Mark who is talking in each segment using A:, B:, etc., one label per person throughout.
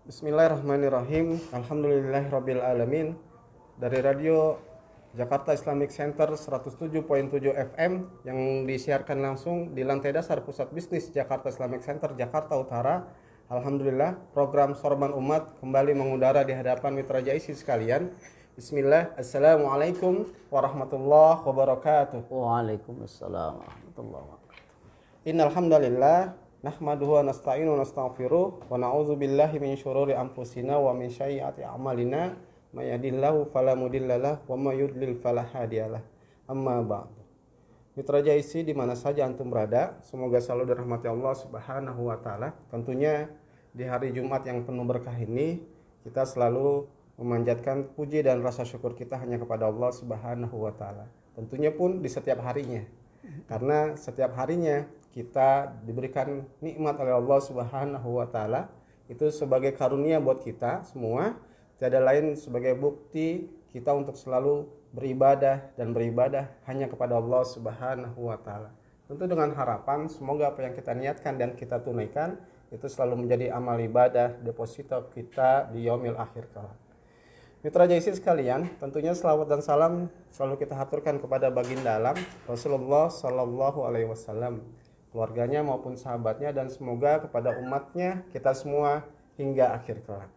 A: Bismillahirrahmanirrahim. Alhamdulillahirabbil alamin. Dari Radio Jakarta Islamic Center 107.7 FM yang disiarkan langsung di lantai dasar Pusat Bisnis Jakarta Islamic Center Jakarta Utara. Alhamdulillah, program Sorban Umat kembali mengudara di hadapan mitra Jaisi sekalian. Bismillah. Assalamualaikum warahmatullahi wabarakatuh.
B: Waalaikumsalam warahmatullahi wabarakatuh.
A: Innal hamdalillah nahmaduhu wa nasta'inu wa nastaghfiruh wa na'udzu billahi min syururi anfusina wa min sayyiati a'malina may yahdihillahu fala mudhillalah wa may yudlil fala hadiyalah. Amma ba'd. Mitra Jaisi di mana saja antum berada, semoga selalu dirahmati Allah Subhanahu wa taala. Tentunya di hari Jumat yang penuh berkah ini kita selalu memanjatkan puji dan rasa syukur kita hanya kepada Allah Subhanahu wa taala. Tentunya pun di setiap harinya. Karena setiap harinya kita diberikan nikmat oleh Allah Subhanahu wa taala, itu sebagai karunia buat kita semua, tiada lain sebagai bukti kita untuk selalu beribadah dan beribadah hanya kepada Allah Subhanahu wa taala. Tentu dengan harapan semoga apa yang kita niatkan dan kita tunaikan itu selalu menjadi amal ibadah deposito kita di yaumil akhir kelak. Mitra Jaisi sekalian, tentunya selawat dan salam selalu kita haturkan kepada baginda alam Rasulullah Sallallahu Alaihi Wasallam, keluarganya maupun sahabatnya, dan semoga kepada umatnya kita semua hingga akhir kelak.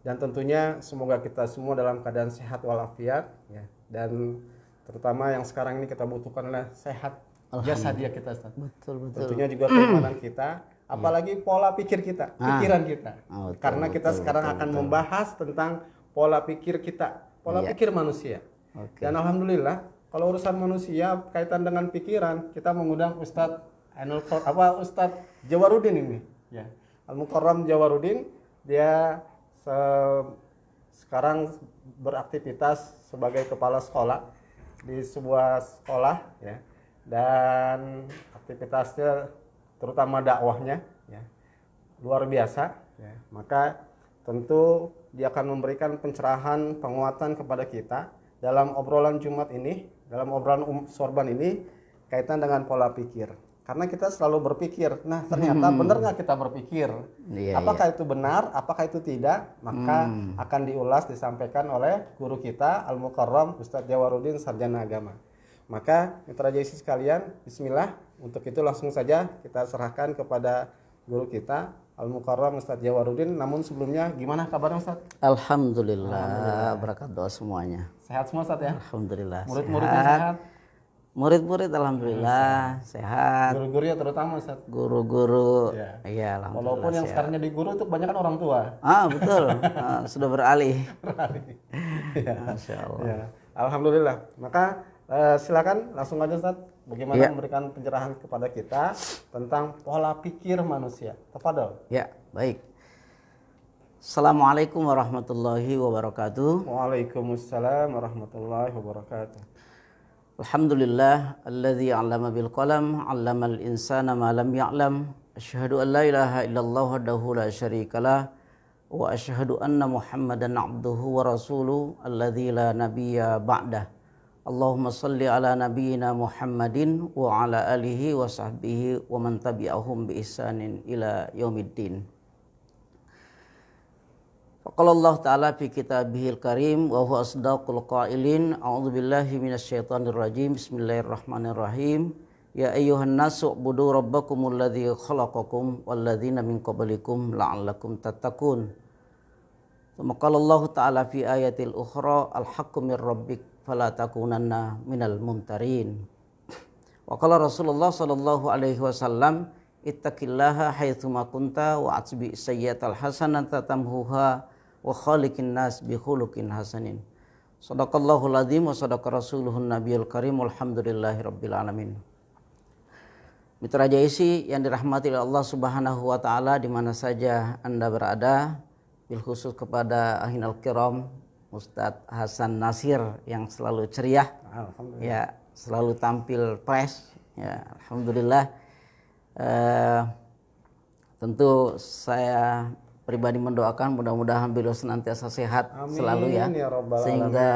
A: Dan tentunya semoga kita semua dalam keadaan sehat walafiat, ya. Dan terutama yang sekarang ini kita butuhkan adalah sehat jasadiah kita, Ustaz.
B: Betul.
A: Tentunya juga keimanan kita, apalagi pola pikir kita, pikiran kita. Karena kita sekarang akan membahas tentang pola pikir kita, pola pikir manusia. Dan alhamdulillah kalau urusan manusia kaitan dengan pikiran, kita mengundang Ustadz Ustadz Jawaruddin ini, ya. Al-Mukarram Jawaruddin. Dia sekarang beraktivitas sebagai kepala sekolah di sebuah sekolah, ya. Dan aktivitasnya terutama dakwahnya, ya, luar biasa, ya. Maka tentu dia akan memberikan pencerahan, penguatan kepada kita dalam obrolan Jumat ini, dalam obrolan sorban ini kaitan dengan pola pikir. Karena kita selalu berpikir, nah ternyata benar nggak kita berpikir? Apakah itu benar, apakah itu tidak? Maka akan diulas, disampaikan oleh guru kita Al-Mukarram Ustadz Jawaruddin, sarjana agama. Maka mitra Jaisi sekalian, bismillah, untuk itu langsung saja kita serahkan kepada guru kita Al-Mukarram Ustadz Jawaruddin. Namun sebelumnya gimana kabarnya Ustadz?
B: Alhamdulillah, berkat doa semuanya.
A: Sehat semua Ustadz ya?
B: Alhamdulillah.
A: Murid-muridnya sehat?
B: Murid-murid alhamdulillah sehat.
A: Guru-gurunya terutama Ustadz?
B: Guru-guru, ya alhamdulillah.
A: Walaupun yang sekarang jadi guru itu kebanyakan orang tua.
B: Betul. Sudah beralih.
A: Ya.
B: Masya Allah.
A: Ya. Alhamdulillah. Maka silakan langsung aja Ustadz, bagaimana memberikan pencerahan kepada kita tentang pola pikir manusia. Tafadhol.
B: Ya, baik. Assalamualaikum warahmatullahi wabarakatuh.
A: Waalaikumsalam warahmatullahi wabarakatuh.
B: Alhamdulillah alladzi 'allama bil qalam 'allamal insana ma lam ya'lam. Asyhadu an la ilaha illallah wahdahu la syarikalah wa asyhadu anna Muhammadan 'abduhu wa rasuluhu alladzi la nabiyya ba'dah. Allahumma salli ala nabiyyina Muhammadin wa ala alihi wa sahbihi wa man tabi'ahum bi ihsanin ila yaumiddin. Faqala Allah Ta'ala fi kitabihil karim wa huwa asdaqul qailin. A'udzu billahi minasyaitonir rajim. Bismillahirrahmanirrahim. Ya ayyuhan nasu ubudu rabbakumul ladzi khalaqakum wal ladzina min qablikum la'allakum tattaqun. Tsumma qala Allah Ta'ala fi ayatil ukhra al-haqqu mir rabbik fala takunanna minal mumtarin. Wa qala Rasulullah sallallahu alaihi wasallam ittaqillaha haitsu ma kunta wa atbi sayyi'atal hasanata tamhuha wa khaliqin nas bi khuluqin hasanin. Shadaqallahul azim wa sadaqa rasuluhun nabiyul karim. Alhamdulillahirabbil alamin. Mitra Jaisi yang dirahmati oleh Allah Subhanahu wa taala di mana saja Anda berada, bil khusus kepada ahinal kiram Ustadz Hasan Nasir yang selalu ceria, ya, selalu tampil fresh, ya, alhamdulillah. Tentu saya pribadi mendoakan mudah-mudahan beliau senantiasa sehat. Amin, selalu ya sehingga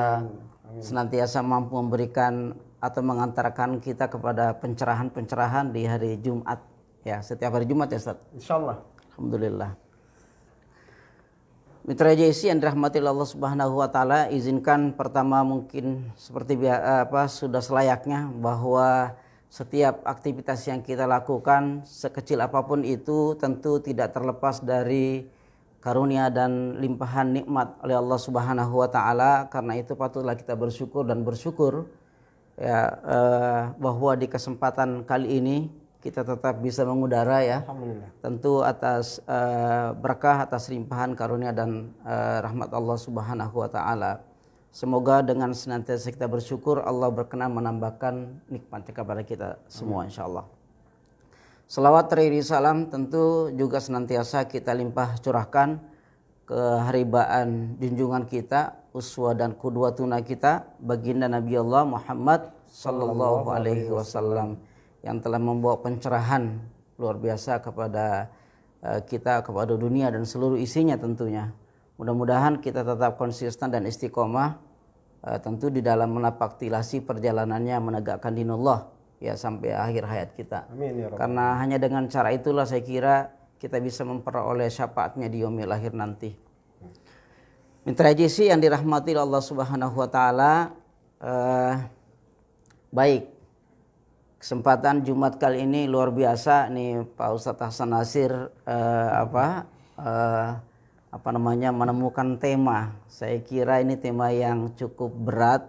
B: senantiasa mampu memberikan atau mengantarkan kita kepada pencerahan-pencerahan di hari Jumat, ya, setiap hari Jumat ya Ustaz.
A: Insyaallah.
B: Alhamdulillah. Mitra JC yang dirahmati Allah Subhanahu wa taala, izinkan pertama mungkin seperti sudah selayaknya bahwa setiap aktivitas yang kita lakukan sekecil apapun itu tentu tidak terlepas dari karunia dan limpahan nikmat oleh Allah Subhanahu wa taala. Karena itu patutlah kita bersyukur dan bersyukur ya bahwa di kesempatan kali ini kita tetap bisa mengudara ya.
A: Alhamdulillah.
B: Tentu atas berkah, atas limpahan karunia dan rahmat Allah Subhanahu wa taala. Semoga dengan senantiasa kita bersyukur Allah berkenan menambahkan nikmatnya kepada kita semua insyaallah. Selawat teriring salam tentu juga senantiasa kita limpah curahkan ke haribaan junjungan kita, uswah dan qudwatuna kita, baginda Nabi Allah Muhammad sallallahu alaihi wasallam yang telah membawa pencerahan luar biasa kepada kita, kepada dunia dan seluruh isinya tentunya. Mudah-mudahan kita tetap konsisten dan istiqomah tentu di dalam menapaktilasi perjalanannya menegakkan dinullah ya sampai akhir hayat kita.
A: Amin ya Rabbal.
B: Karena hanya dengan cara itulah saya kira kita bisa memperoleh syafaatnya di yaumil akhir nanti. Mitra JC yang dirahmati Allah Subhanahu wa taala, baik. Kesempatan Jumat kali ini luar biasa nih Pak Ustadz Hasan Nasir menemukan tema. Saya kira ini tema yang cukup berat,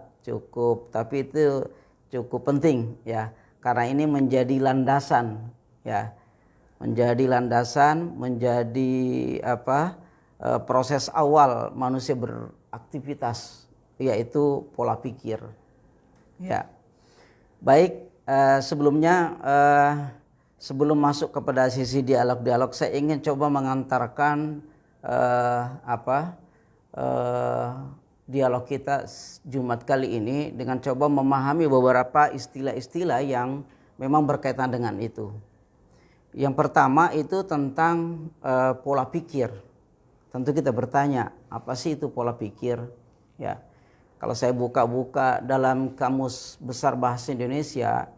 B: tapi itu cukup penting ya. Karena ini menjadi landasan ya. Menjadi proses awal manusia beraktivitas, yaitu pola pikir. Ya. Baik, sebelumnya sebelum masuk kepada sisi dialog-dialog, saya ingin coba mengantarkan dialog kita Jumat kali ini dengan coba memahami beberapa istilah-istilah yang memang berkaitan dengan itu. Yang pertama itu tentang pola pikir. Tentu kita bertanya, apa sih itu pola pikir? Ya, kalau saya buka-buka dalam Kamus Besar Bahasa Indonesia,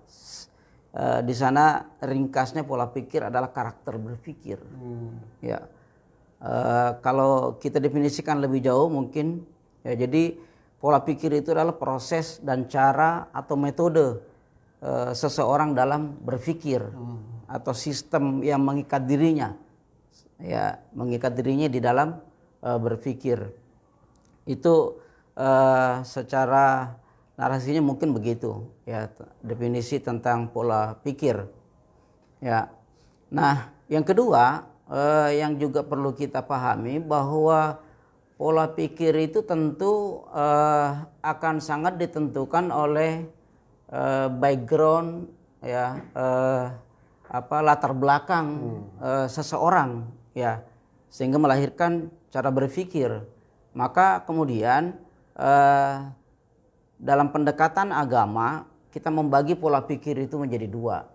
B: di sana ringkasnya pola pikir adalah karakter berpikir. Ya. Kalau kita definisikan lebih jauh mungkin ya, jadi pola pikir itu adalah proses dan cara atau metode seseorang dalam berpikir atau sistem yang mengikat dirinya di dalam berpikir. Itu secara narasinya mungkin begitu ya, definisi tentang pola pikir ya. Nah, yang kedua yang juga perlu kita pahami bahwa pola pikir itu tentu akan sangat ditentukan oleh background ya, latar belakang seseorang ya, sehingga melahirkan cara berpikir. Maka kemudian dalam pendekatan agama kita membagi pola pikir itu menjadi dua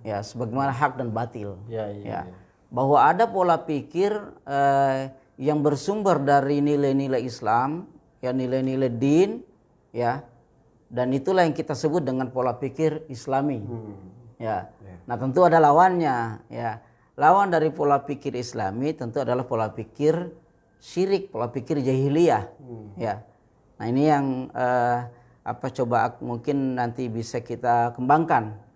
B: ya, sebagaimana hak dan batil ya. Bahwa ada pola pikir yang bersumber dari nilai-nilai Islam, ya nilai-nilai din, ya, dan itulah yang kita sebut dengan pola pikir Islami, ya. Nah tentu ada lawannya, ya. Lawan dari pola pikir Islami tentu adalah pola pikir syirik, pola pikir jahiliyah, ya. Nah ini yang coba mungkin nanti bisa kita kembangkan.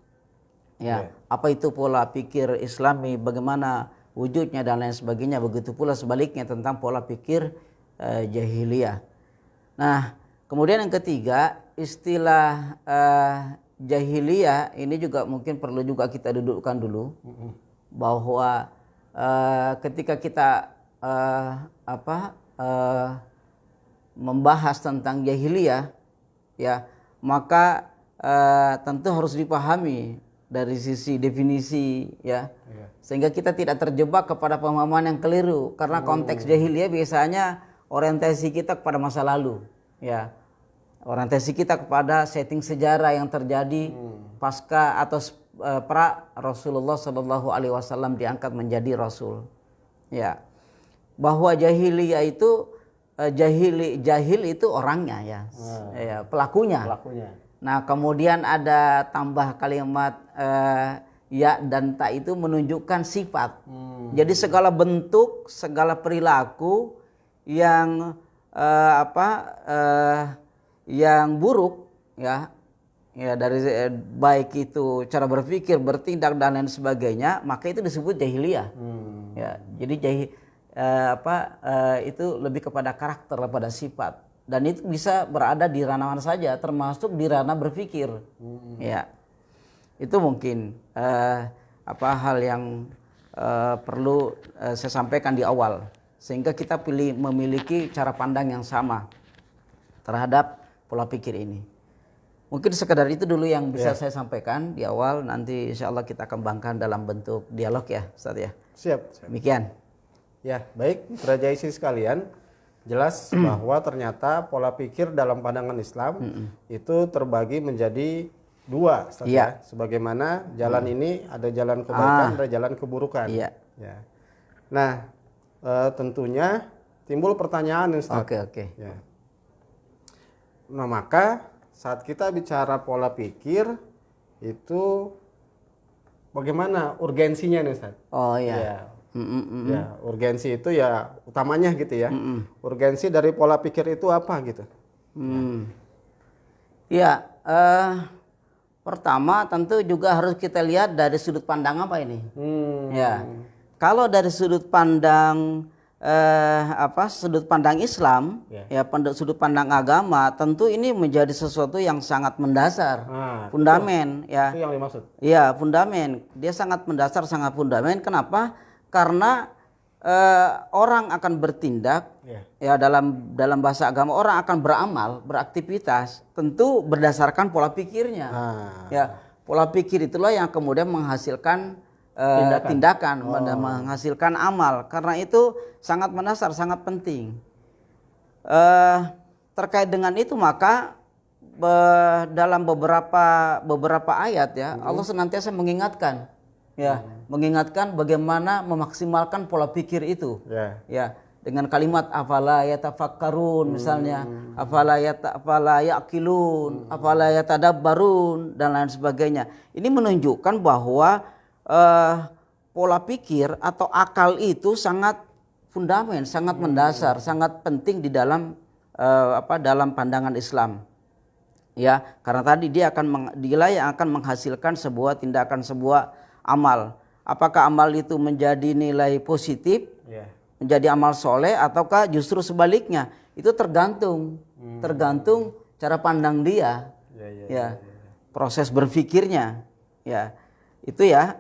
B: Ya, apa itu pola pikir Islami, bagaimana wujudnya dan lain sebagainya. Begitu pula sebaliknya tentang pola pikir jahiliyah. Nah, kemudian yang ketiga, istilah jahiliyah ini juga mungkin perlu juga kita dudukkan dulu, bahwa ketika kita membahas tentang jahiliyah, ya, maka tentu harus dipahami dari sisi definisi ya, sehingga kita tidak terjebak kepada pemahaman yang keliru. Karena konteks jahiliyah biasanya orientasi kita kepada masa lalu ya, orientasi kita kepada setting sejarah yang terjadi pasca atau pra Rasulullah Shallallahu Alaihi Wasallam diangkat menjadi Rasul ya. Bahwa jahiliyah itu jahil itu orangnya ya, ya pelakunya. Nah kemudian ada tambah kalimat ya dan tak itu menunjukkan sifat. Jadi segala bentuk, segala perilaku yang yang buruk ya, dari baik itu cara berpikir, bertindak dan lain sebagainya, maka itu disebut jahiliyah. Ya, jadi itu lebih kepada karakter, kepada sifat, dan itu bisa berada di ranah mana saja, termasuk di ranah berpikir. Ya, itu mungkin hal yang perlu saya sampaikan di awal, sehingga kita memiliki cara pandang yang sama terhadap pola pikir ini. Mungkin sekedar itu dulu yang bisa saya sampaikan di awal. Nanti insya Allah kita kembangkan dalam bentuk dialog ya Ustaz ya.
A: Siap.
B: Demikian.
A: Ya, baik Mitra Jaisi sekalian. Jelas bahwa ternyata pola pikir dalam pandangan Islam itu terbagi menjadi dua, Ustaz ya. Sebagaimana jalan ini ada jalan kebaikan, ada jalan keburukan. Ya. Nah, tentunya timbul pertanyaan Ustaz.
B: Oke.
A: Ya. Nah, maka saat kita bicara pola pikir itu bagaimana urgensinya nih Ustaz?
B: Oh iya.
A: Ya. Ya, urgensi itu ya utamanya gitu ya. Urgensi dari pola pikir itu apa gitu?
B: Ya, pertama tentu juga harus kita lihat dari sudut pandang apa ini. Ya, kalau dari sudut pandang sudut pandang Islam, sudut pandang agama, tentu ini menjadi sesuatu yang sangat mendasar, fundamen.
A: Itu yang dimaksud.
B: Ya, fundamen. Dia sangat mendasar, sangat fundamen. Kenapa? Karena orang akan bertindak, ya dalam bahasa agama orang akan beramal, beraktivitas, tentu berdasarkan pola pikirnya. Ya, pola pikir itulah yang kemudian menghasilkan tindakan, menghasilkan amal. Karena itu sangat mendasar, sangat penting. Terkait dengan itu maka dalam beberapa ayat ya Allah senantiasa mengingatkan, mengingatkan bagaimana memaksimalkan pola pikir itu. Ya, dengan kalimat afala yatafakkarun misalnya, afala yaqilun, afala yatadabbarun dan lain sebagainya. Ini menunjukkan bahwa pola pikir atau akal itu sangat fundamen, sangat mendasar, sangat penting di dalam dalam pandangan Islam. Ya, karena tadi dia akan menghasilkan sebuah tindakan, sebuah amal. Apakah amal itu menjadi nilai positif, menjadi amal soleh, ataukah justru sebaliknya? Itu tergantung cara pandang dia, proses berpikirnya, ya. Itu ya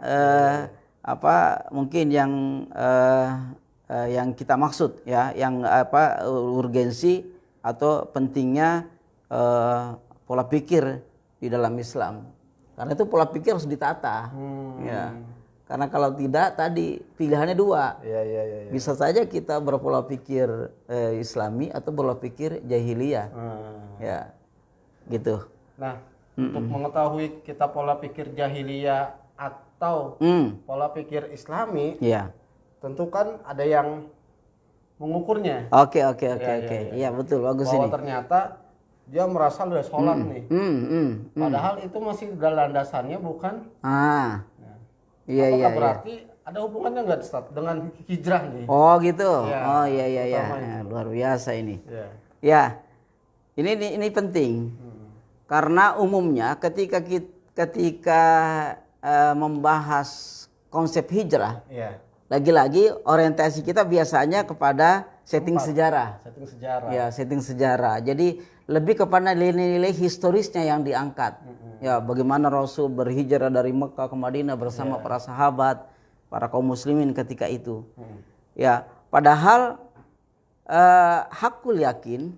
B: mungkin yang kita maksud ya, yang urgensi atau pentingnya pola pikir di dalam Islam. Karena itu pola pikir harus ditata. Ya. Karena kalau tidak tadi pilihannya dua. Bisa saja kita berpola pikir Islami atau pola pikir jahiliyah. Ya. Gitu.
A: Nah, untuk mengetahui kita pola pikir jahiliyah atau pola pikir Islami, tentu kan ada yang mengukurnya.
B: Oke. Iya betul, bagus
A: bahwa
B: ini.
A: Ternyata dia merasa udah sholat nih. Padahal itu masih dalam landasannya bukan. Apakah berarti ada hubungannya nggak Ustaz dengan hijrah nih?
B: Oh gitu. Iya. Luar biasa ini. Ya. Ini penting. Karena umumnya ketika membahas konsep hijrah, lagi-lagi orientasi kita biasanya kepada setting sejarah. Setting sejarah. Jadi lebih kepada nilai-nilai historisnya yang diangkat. Ya, bagaimana Rasul berhijrah dari Mekah ke Madinah bersama para sahabat, para kaum muslimin ketika itu. Ya, padahal hakul yakin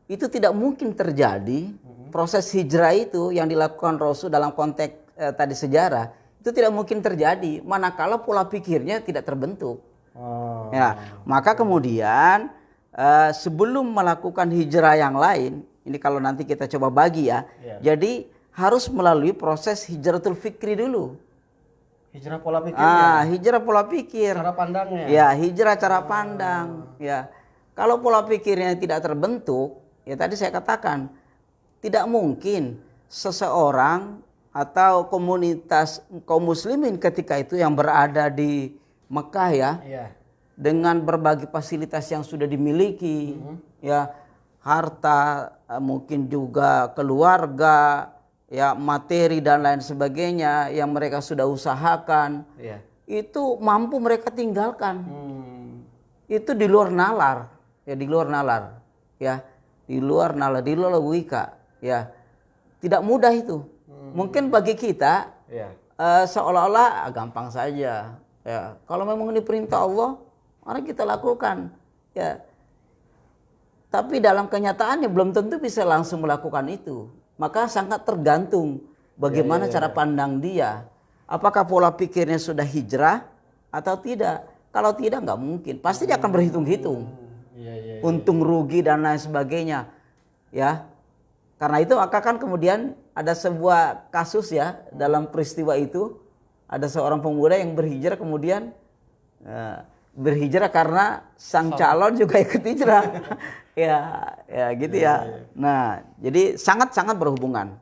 B: itu tidak mungkin terjadi. Proses hijrah itu yang dilakukan Rasul dalam konteks tadi sejarah itu tidak mungkin terjadi manakala pola pikirnya tidak terbentuk. Ya, maka kemudian sebelum melakukan hijrah yang lain, ini kalau nanti kita coba bagi ya. Jadi harus melalui proses hijratul fikri dulu.
A: Hijrah pola pikirnya.
B: Hijrah pola pikir.
A: Cara pandangnya.
B: Ya, hijrah cara pandang. Ya, kalau pola pikirnya tidak terbentuk, ya tadi saya katakan tidak mungkin seseorang atau komunitas kaum muslimin ketika itu yang berada di Mekah ya, dengan berbagai fasilitas yang sudah dimiliki, ya harta, mungkin juga keluarga, ya materi dan lain sebagainya yang mereka sudah usahakan,
A: Iya.
B: itu mampu mereka tinggalkan. Itu di luar nalar, ya di luar nalar, ya di luar nalar, di luar logika, ya tidak mudah itu. Mungkin bagi kita
A: Iya.
B: seolah-olah gampang saja, ya kalau memang ini perintah Allah, mari kita lakukan, ya. Tapi dalam kenyataannya belum tentu bisa langsung melakukan itu. Maka sangat tergantung bagaimana cara pandang dia. Apakah pola pikirnya sudah hijrah atau tidak? Kalau tidak nggak mungkin. Pasti dia akan berhitung-hitung. Untung rugi dan lain sebagainya. Ya. Karena itu maka kan kemudian ada sebuah kasus ya dalam peristiwa itu. Ada seorang pemuda yang berhijrah kemudian berhijrah karena sang calon juga ikut hijrah. ya gitu ya. Nah, jadi sangat-sangat berhubungan.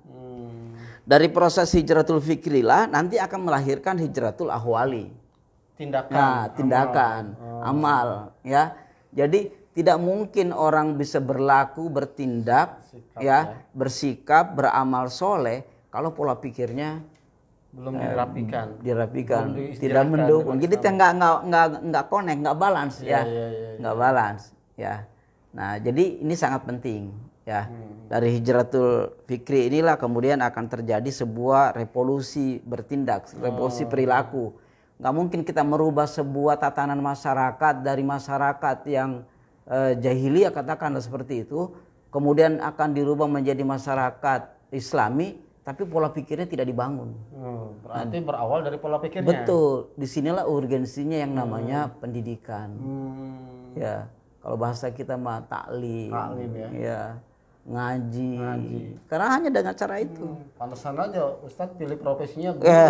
B: Dari proses hijratul fikri lah nanti akan melahirkan hijratul ahwali.
A: Tindakan.
B: Nah, tindakan, amal, ya. Jadi tidak mungkin orang bisa berlaku, bertindak, bersikap, beramal soleh kalau pola pikirnya
A: Belum
B: dirapikan, tidak mendukung. Jadi nggak connect, nggak balance, nggak balance, ya. Nah, jadi ini sangat penting, ya. Dari hijratul fikri inilah kemudian akan terjadi sebuah revolusi bertindak, revolusi perilaku. Nggak mungkin kita merubah sebuah tatanan masyarakat dari masyarakat yang jahiliyah katakanlah seperti itu, kemudian akan dirubah menjadi masyarakat Islami. Tapi pola pikirnya tidak dibangun.
A: Berarti berawal dari pola pikirnya.
B: Betul. Disinilah urgensinya yang namanya pendidikan. Ya, kalau bahasa kita mah taklim ya. Ngaji. Karena hanya dengan cara itu.
A: Pantesan aja Ustadz pilih profesinya guru ya.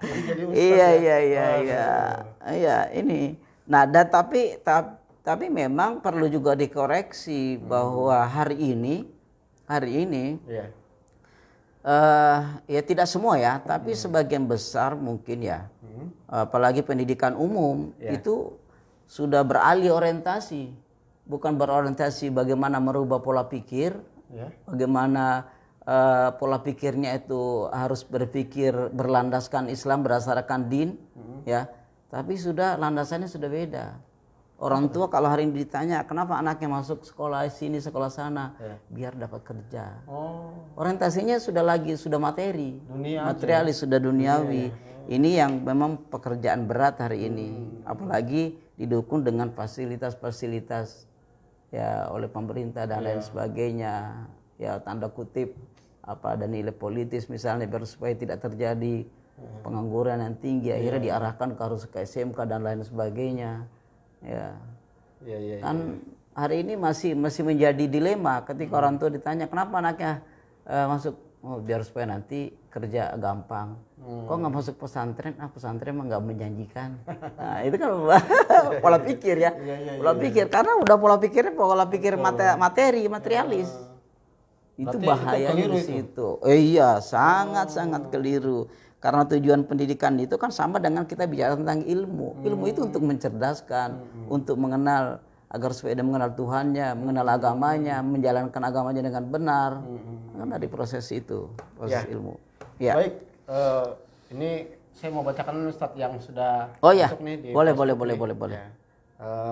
A: Jadi Ustadz
B: Iya, ini. Nah, tapi memang perlu juga dikoreksi bahwa hari ini ya tidak semua ya, tapi sebagian besar mungkin ya, apalagi pendidikan umum itu sudah beralih orientasi, bukan berorientasi bagaimana merubah pola pikir, bagaimana pola pikirnya itu harus berpikir berlandaskan Islam berdasarkan din, ya, tapi sudah landasannya sudah beda. Orang tua kalau hari ini ditanya kenapa anaknya masuk sekolah sini sekolah sana, biar dapat kerja. Orientasinya sudah materi, materialis, sudah duniawi. Ini yang memang pekerjaan berat hari ini, apalagi didukung dengan fasilitas-fasilitas ya oleh pemerintah dan lain sebagainya. Ya tanda kutip ada nilai politis misalnya biar supaya tidak terjadi pengangguran yang tinggi, akhirnya diarahkan harus ke SMK dan lain sebagainya. Kan hari ini masih menjadi dilema ketika orang tua ditanya kenapa anaknya masuk, biar supaya nanti kerja gampang. Kok nggak masuk pesantren? Pesantren emang nggak menjanjikan. Nah itu kan pola pikir ya, pola pikir karena udah pola pikir materi materialis. Itu bahayanya di situ. Iya, sangat keliru. Karena tujuan pendidikan itu kan sama dengan kita bicara tentang ilmu. Ilmu itu untuk mencerdaskan, untuk mengenal agar supaya dia mengenal Tuhannya, mengenal agamanya, menjalankan agamanya dengan benar. Kan dari proses itu, proses ilmu. Ya.
A: Baik, ini saya mau bacakan Ustadz yang sudah
B: masuk
A: nih di
B: boleh.
A: Ya.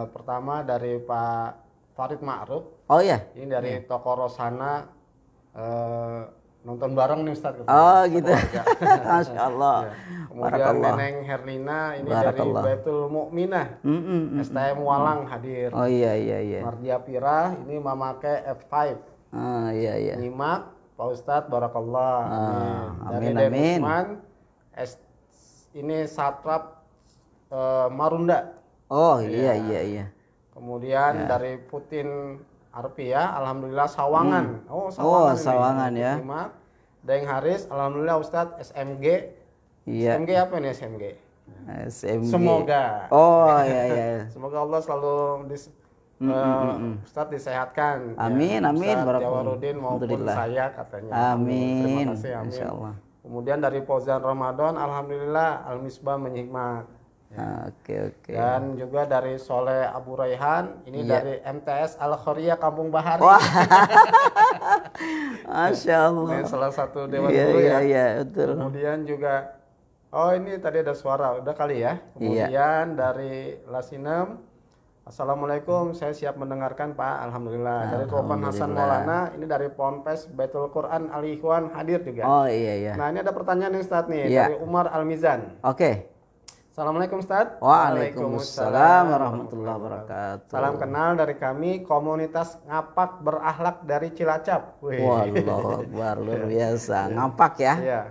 A: Pertama dari Pak Farid Ma'ruf.
B: Oh iya.
A: Ini dari Toko Rosana. Nonton bareng nih Ustadz.
B: Gitu. Masya Allah.
A: Kemudian Neneng Herlina ini dari Baitul Mukminah. STM Walang hadir.
B: Oh iya.
A: Mardia Pira ini Mamake F5.
B: Iya.
A: Nyimak Pak Ustadz Barakallah.
B: Amin.
A: Dari Usman ini Satrap Marunda.
B: Oh iya.
A: Kemudian dari Putin Arpi ya, alhamdulillah Sawangan.
B: Sawangan ya.
A: Daeng Haris, alhamdulillah Ustadz SMG.
B: Iya.
A: SMG apa nih SMG?
B: Semoga. Iya.
A: Semoga Allah selalu Ustadz disehatkan.
B: Amin.
A: Ustadz Jawarudin maupun saya katanya.
B: Amin.
A: Terima kasih. Amin.
B: Insyaallah.
A: Kemudian dari Fauzan Ramadan, alhamdulillah Al-Misbah menyikmat.
B: Oke, oke.
A: Dan juga dari Soleh Abu Raihan, ini
B: Iya.
A: dari MTS Al Khoria Kampung Bahari.
B: Wah, Masya Allah.
A: Ini salah satu dewan
B: Iya,
A: guru
B: iya,
A: ya.
B: iya, betul.
A: Kemudian juga, oh ini tadi ada suara, udah kali ya.
B: Iya.
A: Kemudian dari Lasinem, Assalamualaikum, saya siap mendengarkan Pak. Alhamdulillah. Dari Topan Hasan Maulana, ini dari Ponpes Baitul Quran Al Ikhwan hadir juga.
B: Oh iya, iya.
A: Nah ini ada pertanyaan nih Ustadz nih,
B: Iya.
A: dari Umar Al Mizan.
B: Oke.
A: Assalamualaikum Ustadz.
B: Waalaikumsalam warahmatullahi wabarakatuh.
A: Salam kenal dari kami, komunitas ngapak berakhlak dari Cilacap. Wih.
B: Wallahu Akbar, luar biasa. Ngapak ya.
A: Iya.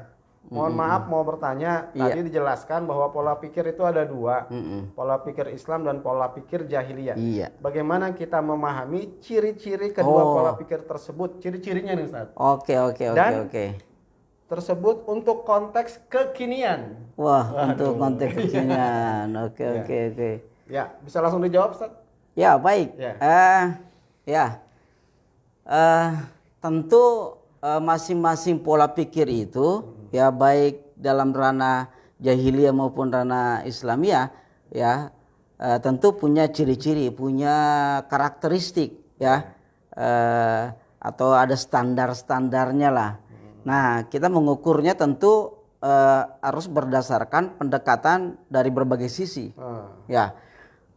A: Mohon maaf mau bertanya, tadi dijelaskan bahwa pola pikir itu ada dua, pola pikir Islam dan pola pikir jahiliyah.
B: Iya.
A: Bagaimana kita memahami ciri-ciri kedua pola pikir tersebut, ciri-cirinya nih Ustaz.
B: Oke, oke, oke,
A: Dan
B: oke.
A: Tersebut untuk konteks kekinian.
B: Wah, untuk konteks kekinian. Oke, oke, oke.
A: Ya, bisa langsung dijawab Ustaz?
B: Ya, baik.
A: Ya.
B: Tentu masing-masing pola pikir itu ya baik dalam ranah jahiliyah maupun ranah Islamiyah ya tentu punya ciri-ciri, punya karakteristik ya atau ada standar-standarnya lah. Nah, kita mengukurnya tentu harus berdasarkan pendekatan dari berbagai sisi. Ya.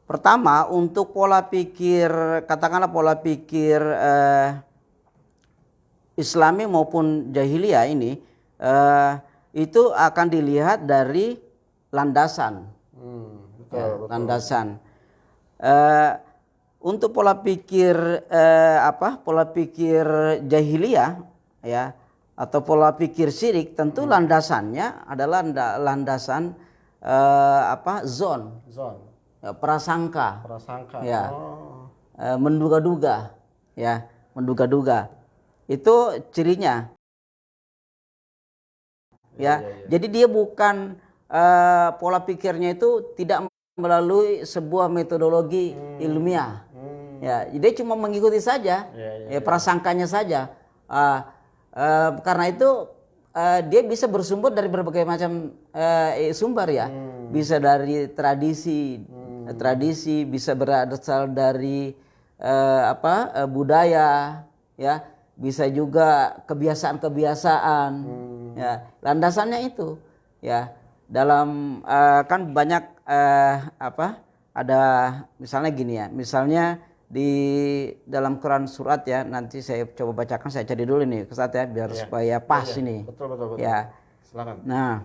B: Pertama, untuk pola pikir, katakanlah pola pikir Islami maupun jahiliyah ini itu akan dilihat dari landasan.
A: Betul.
B: Landasan. Untuk pola pikir pola pikir jahiliyah ya atau pola pikir syirik tentu landasannya adalah landasan zon. Ya, prasangka. Ya. Menduga-duga ya, menduga-duga. Itu cirinya. Ya. Jadi dia bukan pola pikirnya itu tidak melalui sebuah metodologi ilmiah. Ya, dia cuma mengikuti saja, prasangkanya saja. Karena itu dia bisa bersumber dari berbagai macam sumber ya. Bisa dari tradisi, bisa berasal dari budaya, ya. Bisa juga kebiasaan-kebiasaan. Ya, landasannya itu, ya. Dalam kan banyak ada misalnya gini ya. Misalnya di dalam Quran surat ya, nanti saya coba bacakan, saya cari dulu nih Ustaz ya biar supaya pas ini.
A: Betul.
B: Ya.
A: Silakan.
B: Nah.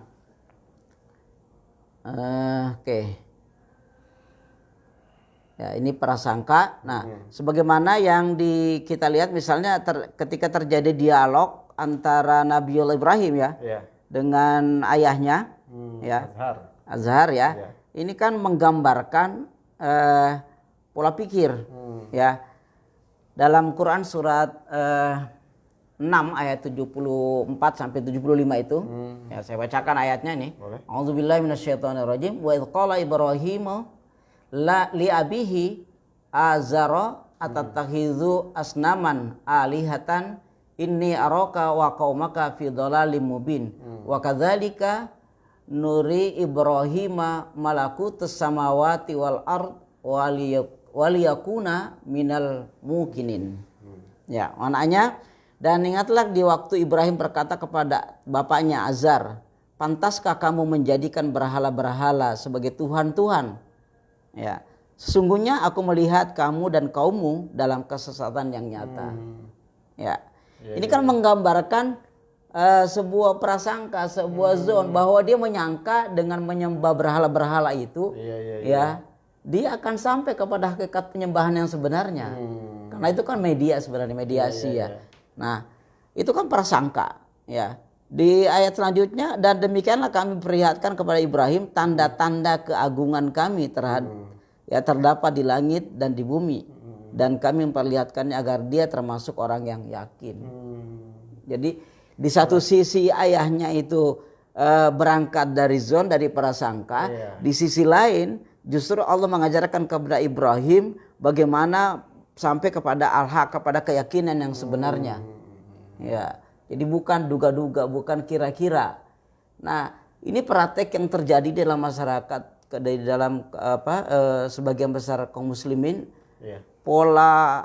B: Oke. Ya, ini prasangka. Nah, sebagaimana yang kita lihat misalnya ketika terjadi dialog antara Nabiullah Ibrahim ya dengan ayahnya ya. Azhar ya. Ini kan menggambarkan pola pikir ya. Dalam Quran surat 6 ayat 74 sampai 75 itu ya saya bacakan ayatnya nih. A'udzubillahi minasyaitonirrajim. Wa idz qala Ibrahimu li abihi azara atattakhidhu asnaman alihatan inni araka wa qaumaka fi dhalalim mubin wa kadzalika nuri Ibrahima malakutus samawati wal ard waliyakuna minal mukinin. Ya, maknanya dan ingatlah di waktu Ibrahim berkata kepada bapaknya Azar, pantaskah kamu menjadikan berhala-berhala sebagai Tuhan-Tuhan? Ya, sesungguhnya aku melihat kamu dan kaummu dalam kesesatan yang nyata. Ya, ini kan menggambarkan sebuah prasangka, sebuah zon bahwa dia menyangka dengan menyembah berhala-berhala itu, ya, dia akan sampai kepada hakikat penyembahan yang sebenarnya. Karena itu kan media sebenarnya, mediasi ya. Nah, itu kan prasangka, ya. Di ayat selanjutnya, dan demikianlah kami perlihatkan kepada Ibrahim tanda-tanda keagungan kami terdapat di langit dan di bumi, dan kami memperlihatkannya agar dia termasuk orang yang yakin. Jadi di satu sisi ayahnya itu berangkat dari zon, dari prasangka, di sisi lain justru Allah mengajarkan kepada Ibrahim bagaimana sampai kepada al-haq, kepada keyakinan yang sebenarnya. Ya. Jadi bukan duga-duga, bukan kira-kira. Nah, ini praktek yang terjadi dalam masyarakat di dalam sebagian besar kaum muslimin
A: Iya.
B: pola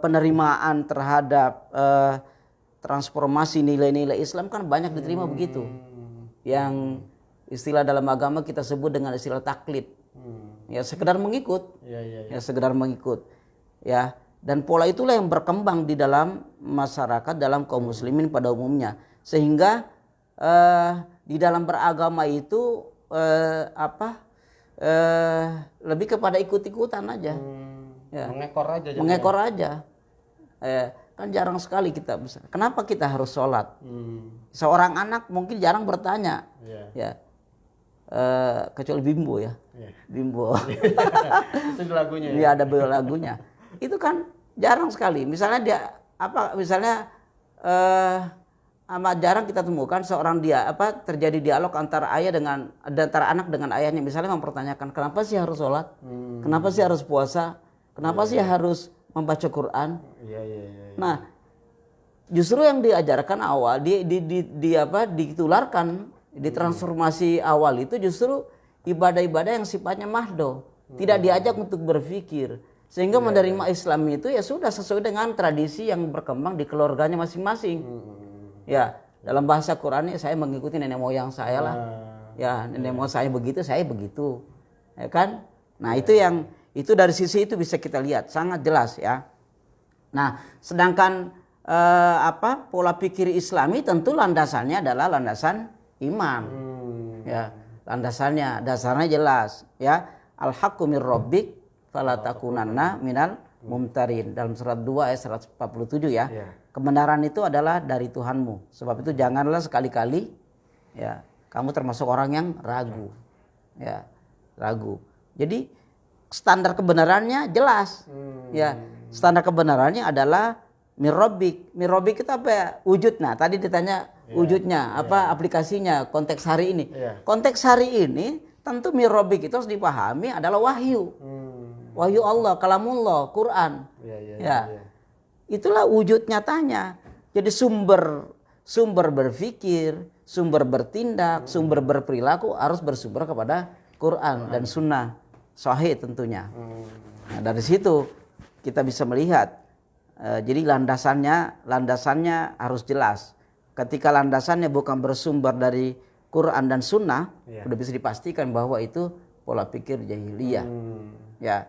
B: penerimaan terhadap transformasi nilai-nilai Islam kan banyak diterima begitu. Yang istilah dalam agama kita sebut dengan istilah taklid. Ya sekedar mengikut.
A: Iya.
B: Ya sekedar mengikut. Ya, dan pola itulah yang berkembang di dalam masyarakat, dalam kaum muslimin pada umumnya. Sehingga di dalam beragama itu lebih kepada ikut-ikutan aja. Ya.
A: Mengekor aja.
B: Mengekor aja. Kan jarang sekali kita bisa. Kenapa kita harus sholat? Seorang anak mungkin jarang bertanya.
A: Iya.
B: Ya. Kecuali Bimbo ya.
A: Iya.
B: Bimbo.
A: Itu lagunya.
B: Dia ada lagunya. Itu kan jarang sekali. Misalnya dia amat jarang kita temukan seorang terjadi dialog antara anak dengan ayahnya, misalnya mempertanyakan kenapa sih harus sholat, kenapa sih harus puasa, kenapa sih harus membaca Quran.
A: Iya.
B: Nah, justru yang diajarkan awal ditularkan di transformasi awal itu justru ibadah-ibadah yang sifatnya mahdo, tidak diajak untuk berpikir, sehingga menerima Islam itu ya sudah sesuai dengan tradisi yang berkembang di keluarganya masing-masing. Ya, dalam bahasa Qurannya saya mengikuti nenek moyang saya lah. Ya, nenek moyang saya begitu, saya begitu. Ya kan? Nah, itu dari sisi itu bisa kita lihat sangat jelas ya. Nah, sedangkan pola pikir Islami tentu landasannya adalah landasan iman. Ya, dasarnya jelas ya. Al-haqqu mir rabbik fala takunanna minal mumtarin, dalam surat 2 ayat 147 ya. Kebenaran itu adalah dari Tuhanmu. Sebab itu janganlah sekali-kali ya kamu termasuk orang yang ragu. Ya, ragu. Jadi standar kebenarannya jelas. Ya, standar kebenarannya adalah mirrobik. Mirrobik itu apa ya? Wujud. Nah, tadi ditanya wujudnya, aplikasinya, konteks hari ini. Konteks hari ini tentu mirrobik itu harus dipahami adalah wahyu. Wahyu Allah, kalamullah, Quran. Ya. Itulah wujud nyatanya. Jadi sumber berpikir, sumber bertindak, sumber berperilaku harus bersumber kepada Quran dan Sunnah sahih tentunya. Nah, dari situ kita bisa melihat. Jadi landasannya harus jelas. Ketika landasannya bukan bersumber dari Quran dan Sunnah, sudah bisa dipastikan bahwa itu pola pikir jahiliyah. Ya.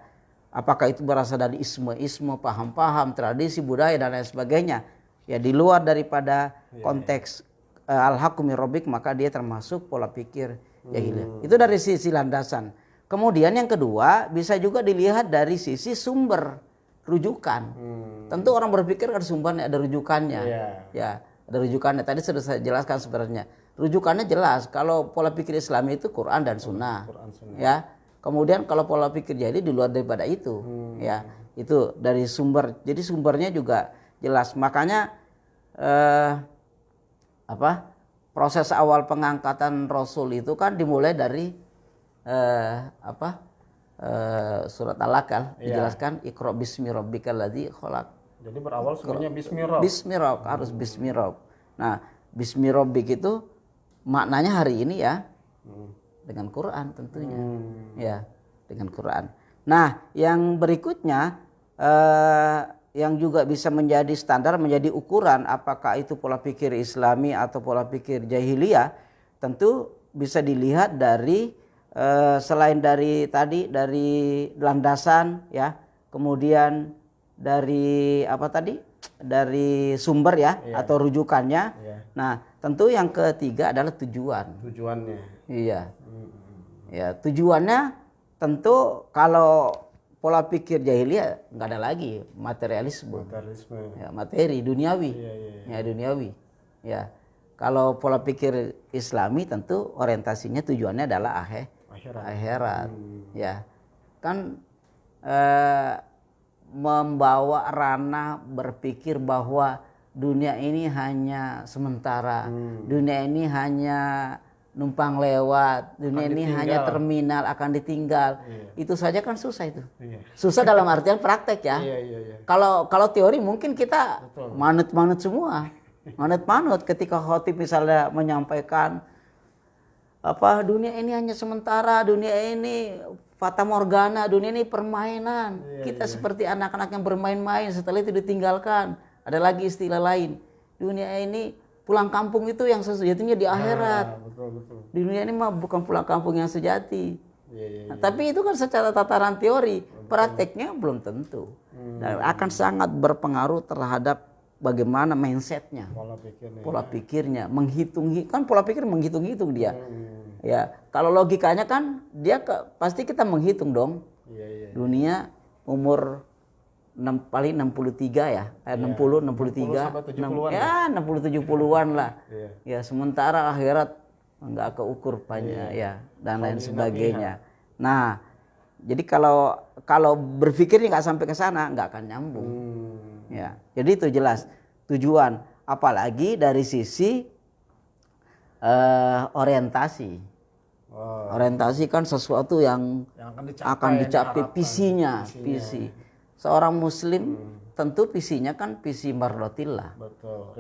B: Apakah itu berasal dari isme, paham-paham, tradisi, budaya dan lain sebagainya. Ya di luar daripada konteks al-haqqu mir rabbik, maka dia termasuk pola pikir jahiliyah. Itu dari sisi landasan. Kemudian yang kedua bisa juga dilihat dari sisi sumber rujukan. Tentu orang berpikir ada sumbernya, ada rujukannya. Ya, ada rujukannya. Tadi sudah saya jelaskan sebenarnya. Rujukannya jelas. Kalau pola pikir Islami itu Quran dan Sunnah. Ya. Kemudian kalau pola pikir jahili di luar daripada itu, ya itu dari sumber. Jadi sumbernya juga jelas. Makanya proses awal pengangkatan Rasul itu kan dimulai dari surat Al-Alaq dijelaskan Iqra bismi rabbikal ladzi khalaq.
A: Jadi berawal sebenarnya bismirabb.
B: Bismirabb, harus bismirabb. Nah, bismirabbik itu maknanya hari ini ya dengan Quran tentunya. Ya, dengan Quran. Nah, yang berikutnya yang juga bisa menjadi standar, menjadi ukuran apakah itu pola pikir Islami atau pola pikir jahiliyah, tentu bisa dilihat dari selain dari tadi dari landasan ya, kemudian dari dari sumber ya atau rujukannya. Nah, tentu yang ketiga adalah tujuannya. Iya. Ya, tujuannya tentu kalau pola pikir jahiliyah nggak ada lagi materialisme. Ya, materi duniawi. Ya, duniawi. Ya. Kalau pola pikir Islami tentu orientasinya tujuannya adalah akhirat. Ya. Kan membawa ranah berpikir bahwa dunia ini hanya sementara. Dunia ini hanya numpang lewat, dunia ini hanya terminal, akan ditinggal. Itu saja kan susah itu. Susah dalam artian praktek ya. Kalau teori mungkin kita manut-manut semua. Manut-manut ketika khotib misalnya menyampaikan apa dunia ini hanya sementara, dunia ini fata morgana, dunia ini permainan. Kita seperti anak-anak yang bermain-main, setelah itu ditinggalkan. Ada lagi istilah lain, dunia ini pulang kampung itu yang sejatinya di akhirat.
A: Betul.
B: Di dunia ini mah bukan pulang kampung yang sejati. Nah, tapi itu kan secara tataran teori, prakteknya belum tentu. Dan akan sangat berpengaruh terhadap bagaimana mindsetnya, pola pikirnya, menghitung, kan pola pikir menghitung-hitung dia. Ya, kalau logikanya kan dia pasti kita menghitung dong. Dunia umur paling 63 ya, 60, 63,
A: 60
B: ya 60 70-an lah. Ya, sementara akhirat enggak keukur panjang ya dan lain sebagainya. Nah, jadi kalau berpikirnya nggak sampai ke sana nggak akan nyambung. Ya, jadi itu jelas tujuan. Apalagi dari sisi orientasi. Orientasi kan sesuatu yang akan dicapai visinya, visi. Seorang Muslim tentu visinya kan visi mardotillah.
A: Betul.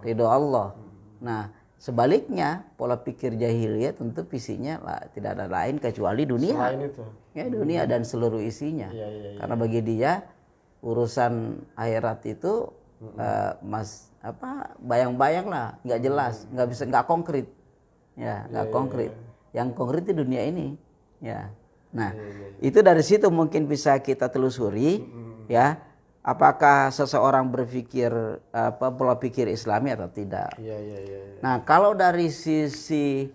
B: Ridho Allah. Nah, sebaliknya pola pikir jahiliyah tentu visinya tidak ada lain kecuali dunia.
A: Selain itu.
B: Ya, dunia dan seluruh isinya. Karena bagi dia urusan akhirat itu bayang-bayang lah, nggak jelas, nggak konkret. Ya, nggak konkret. Yang konkret itu dunia ini. Ya. Nah, itu dari situ mungkin bisa kita telusuri, ya, apakah seseorang berpikir pola pikir Islami atau tidak. Nah, kalau dari sisi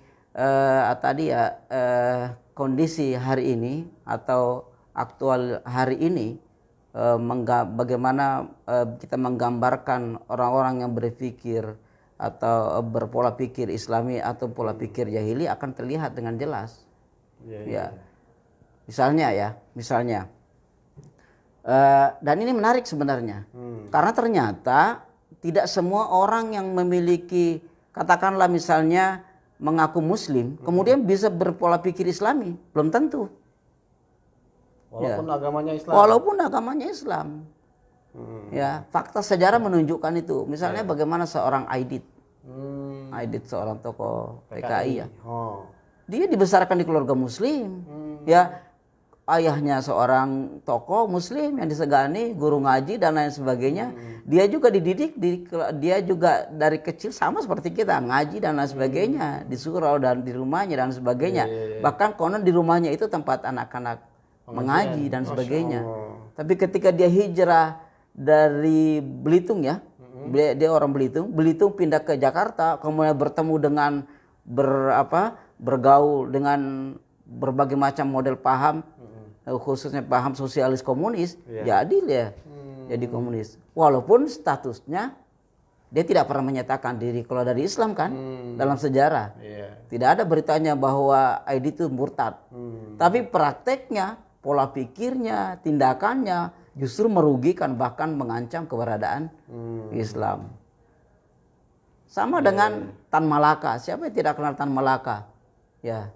B: kondisi hari ini atau aktual hari ini, bagaimana kita menggambarkan orang-orang yang berpikir atau berpola pikir Islami atau pola pikir jahili akan terlihat dengan jelas. Ya. Misalnya, dan ini menarik sebenarnya, karena ternyata tidak semua orang yang memiliki, katakanlah misalnya mengaku Muslim, kemudian bisa berpola pikir Islami, belum tentu. Walaupun agamanya Islam. Ya, fakta sejarah menunjukkan itu. Misalnya bagaimana seorang Aidit, seorang tokoh PKI ya. Dia dibesarkan di keluarga Muslim. Ya, ayahnya seorang tokoh Muslim yang disegani, guru ngaji dan lain sebagainya. Dia juga dididik, dia juga dari kecil sama seperti kita, ngaji dan lain sebagainya, di surau dan di rumahnya dan sebagainya. Bahkan konon di rumahnya itu tempat anak-anak mengaji dan sebagainya. Tapi ketika dia hijrah dari Belitung ya, dia orang Belitung pindah ke Jakarta, kemudian bertemu dengan bergaul dengan berbagai macam model paham, khususnya paham sosialis komunis, jadi komunis. Walaupun statusnya dia tidak pernah menyatakan diri kalau dari Islam kan, dalam sejarah. Tidak ada beritanya bahwa Aidit itu murtad. Tapi prakteknya, pola pikirnya, tindakannya justru merugikan bahkan mengancam keberadaan Islam. Sama dengan Tan Malaka. Siapa yang tidak kenal Tan Malaka? Ya,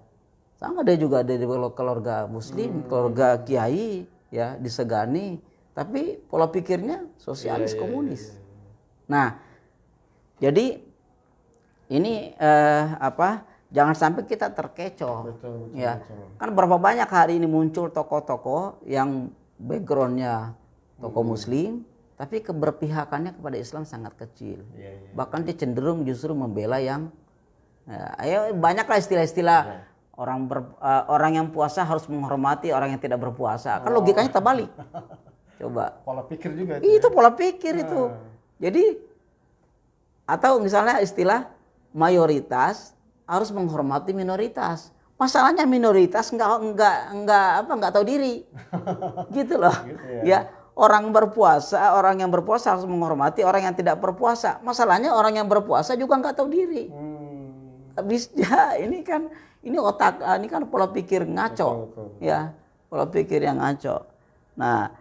B: sama dia juga dari keluarga Muslim, keluarga kiai, ya, disegani. Tapi pola pikirnya sosialis komunis. Nah, jadi ini jangan sampai kita terkecoh. Betul. Kan berapa banyak hari ini muncul tokoh-tokoh yang backgroundnya tokoh Muslim, tapi keberpihakannya kepada Islam sangat kecil. Bahkan dia cenderung justru membela yang, banyaklah istilah-istilah orang yang puasa harus menghormati orang yang tidak berpuasa. Kan logikanya terbalik. Coba.
A: Pola pikir juga
B: itu. Pola pikir itu. Jadi atau misalnya istilah mayoritas harus menghormati minoritas. Masalahnya minoritas nggak tahu diri, gitu loh. Ya, orang yang berpuasa harus menghormati orang yang tidak berpuasa. Masalahnya orang yang berpuasa juga nggak tahu diri. Habisnya ini kan pola pikir ngaco, ya, pola pikir yang ngaco. Nah,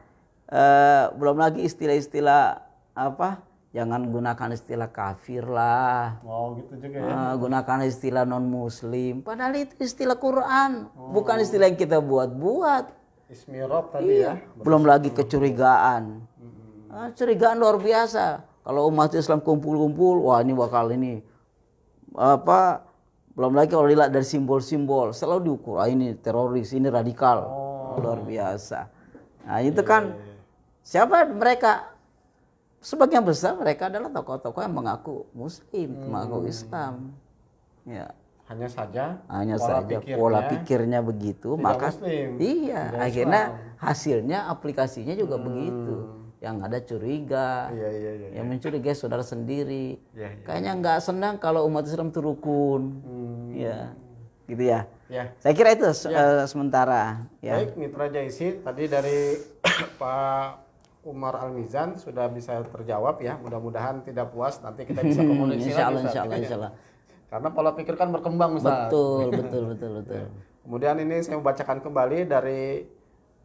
B: belum lagi istilah-istilah jangan gunakan istilah kafir lah.
A: Gitu juga ya.
B: Gunakan istilah non muslim. Padahal itu istilah Quran, bukan istilah yang kita buat-buat.
A: Ismirab tadi ya.
B: Belum lagi kecurigaan. Curigaan luar biasa. Kalau umat Islam kumpul-kumpul, wah ini bakal Belum lagi kalau dilihat dari simbol-simbol, selalu diukur, ini teroris, ini radikal. Luar biasa. Nah itu kan siapa mereka? Sebagian besar mereka adalah tokoh-tokoh yang mengaku Muslim, mengaku Islam. Ya.
A: Hanya saja
B: Pola pikirnya begitu,
A: tidak
B: maka
A: Muslim,
B: iya
A: tidak
B: akhirnya
A: Islam.
B: hasilnya aplikasinya juga begitu. Yang ada curiga,
A: Iya.
B: yang mencurigai saudara sendiri.
A: Iya.
B: Kayaknya nggak senang kalau umat Islam itu rukun. Ya, gitu ya.
A: Ya.
B: Saya kira itu sementara. Ya.
A: Baik, Mitra Jaisi, tadi dari Pak Umar Al-Mizan sudah bisa terjawab ya. Mudah-mudahan tidak puas, nanti kita bisa komunikasi lagi.
B: Insya Allah.
A: Karena pola pikir kan berkembang, Ustaz.
B: Betul.
A: Kemudian ini saya membacakan kembali dari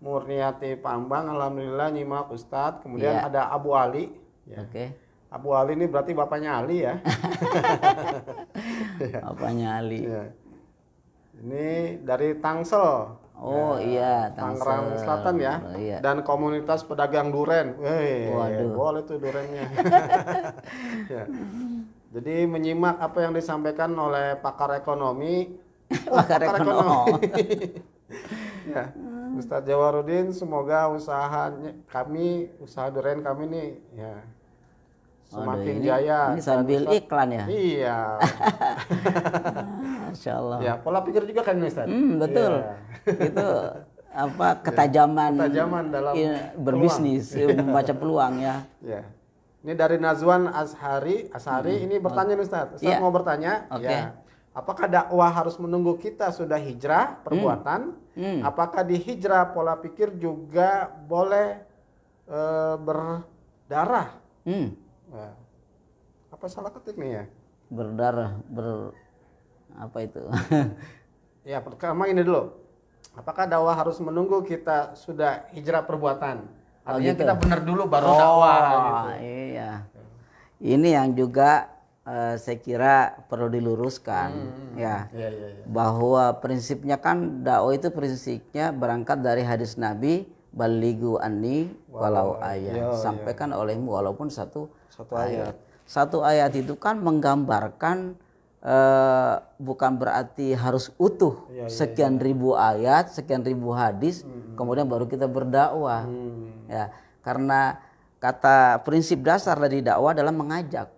A: Murniati Pambang, alhamdulillah nyimak Ustadz. Kemudian ada Abu Ali. Ya.
B: Oke.
A: Abu Ali ini berarti bapaknya Ali ya.
B: Bapaknya Ali.
A: Ya. Ini dari Tangsel.
B: Oh iya,
A: Tangerang Selatan ya.
B: Oh, iya.
A: Dan komunitas pedagang duren.
B: Waduh.
A: Boleh tuh durennya. Ya. Jadi menyimak apa yang disampaikan oleh pakar ekonomi.
B: Pakar ekonomi.
A: Ya. Ustadz Jawaruddin, semoga usaha duren kami nih ya semakin jaya.
B: Ini sambil iklan ya?
A: Iya.
B: Masya Allah.
A: Ya, pola pikir juga kan Ustadz?
B: Betul.
A: Ya.
B: Itu ketajaman
A: dalam
B: berbisnis, membaca peluang ya.
A: Ya. Ini dari Nazwan Ashari ini bertanya nih Ustadz. Ustadz mau bertanya.
B: Oke.
A: Ya. Apakah dakwah harus menunggu kita sudah hijrah perbuatan? Apakah di hijrah pola pikir juga boleh berdarah? Nah, apa salah ketik nih ya?
B: Berdarah, apa itu?
A: Ya, pertama ini dulu. Apakah dakwah harus menunggu kita sudah hijrah perbuatan? Artinya kita benar dulu baru dakwah gitu.
B: Iya. Ini yang juga saya kira perlu diluruskan ya. Bahwa prinsipnya kan dakwah itu prinsipnya berangkat dari hadis Nabi, balighu anni walau ayat, sampaikan olehmu walaupun satu ayat. Satu ayat itu kan menggambarkan bukan berarti harus utuh sekian ribu ayat, sekian ribu hadis, kemudian baru kita berdakwah. Ya, karena kata prinsip dasar dari dakwah adalah mengajak.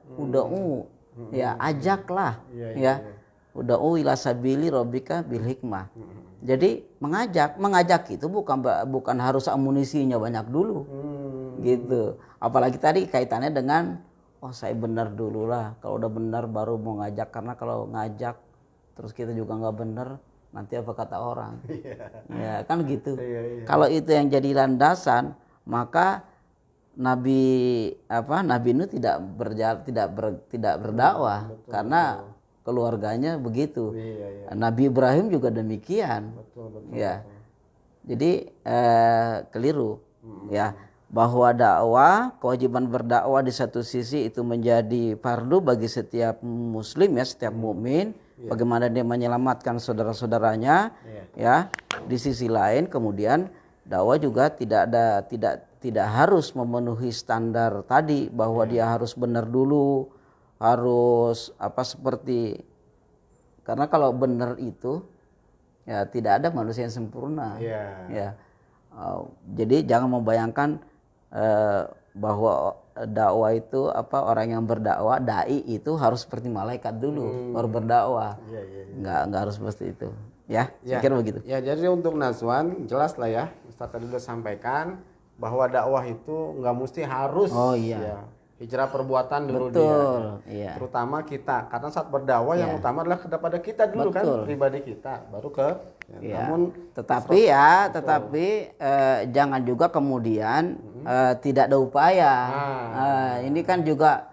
B: Ya, ajaklah. Uda'u ila sabili rabbika bil hikmah. Jadi mengajak itu bukan harus amunisinya banyak dulu. Gitu. Apalagi tadi kaitannya dengan saya benar dulu lah. Kalau udah benar baru mau ngajak, karena kalau ngajak terus kita juga nggak benar, nanti apa kata orang. Ya, kan gitu. Kalau itu yang jadi landasan, maka Nabi Nuh tidak berdakwah karena keluarganya begitu. Nabi Ibrahim juga demikian. Ya. Jadi keliru ya, bahwa dakwah, kewajiban berdakwah di satu sisi itu menjadi fardu bagi setiap muslim ya, setiap mukmin, bagaimana dia menyelamatkan saudara-saudaranya ya. Di sisi lain kemudian dakwah juga tidak harus memenuhi standar tadi, bahwa dia harus benar dulu, harus seperti, karena kalau benar itu ya tidak ada manusia yang sempurna. Ya. Jadi jangan membayangkan bahwa dakwah itu orang yang berdakwah, dai itu harus seperti malaikat dulu baru berdakwah. Nggak harus seperti itu. Ya, saya kira begitu.
A: Ya, jadi untuk Nazwan jelas lah ya, Ustaz tadi sudah sampaikan bahwa dakwah itu nggak mesti harus hijrah perbuatan dulu. Dia. Terutama kita, karena saat berdakwah yang utama adalah kepada kita dulu. Kan, pribadi kita, baru ke.
B: Namun tetapi jangan juga kemudian tidak ada upaya. Ini kan juga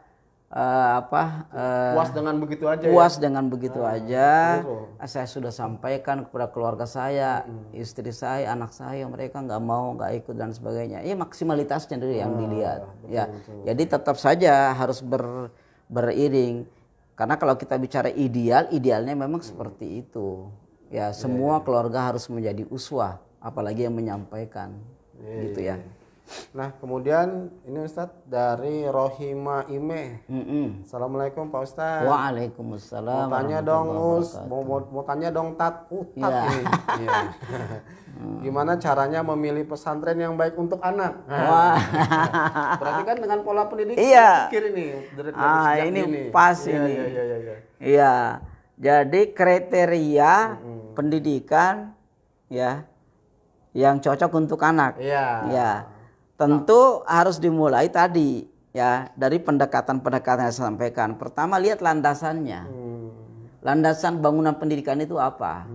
A: puas dengan begitu aja.
B: Dengan begitu aja. Saya sudah sampaikan kepada keluarga saya, istri saya, anak saya, mereka nggak ikut dan sebagainya. Ya maksimalitasnya dulu yang dilihat. Betul. Jadi tetap saja harus beriring. Karena kalau kita bicara idealnya memang seperti itu. Ya, semua keluarga harus menjadi uswah, apalagi yang menyampaikan. Gitu ya.
A: Nah, kemudian ini Ustadz dari Rohima Ime. Assalamualaikum Pak Ustadz.
B: Waalaikumsalam
A: Mau tanya dong
B: warahmatullahi
A: Us, mau tanya dong Tat, Tat
B: Iya.
A: ini. Iya. Gimana caranya memilih pesantren yang baik untuk anak?
B: Wah.
A: Berarti kan dengan pola pendidikan
B: Iya.
A: pikir ini dari sejak
B: Ini
A: dini.
B: pas
A: Iya,
B: ini.
A: Iya.
B: Iya. Jadi kriteria pendidikan ya yang cocok untuk anak.
A: Iya.
B: Ya. Tentu harus dimulai tadi ya dari pendekatan-pendekatan yang saya sampaikan. Pertama lihat landasannya. Landasan bangunan pendidikan itu apa?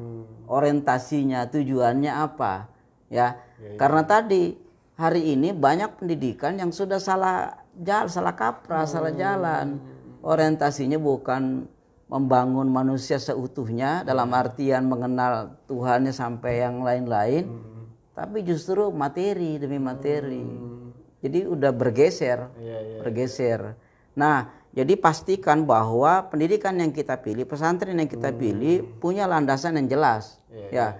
B: Orientasinya, tujuannya apa? Ya. Karena tadi hari ini banyak pendidikan yang sudah salah kaprah, salah jalan. Orientasinya bukan membangun manusia seutuhnya dalam artian mengenal Tuhannya sampai yang lain-lain, tapi justru materi demi materi. Jadi udah bergeser. Nah, jadi pastikan bahwa pendidikan yang kita pilih, pesantren yang kita pilih punya landasan yang jelas, ya,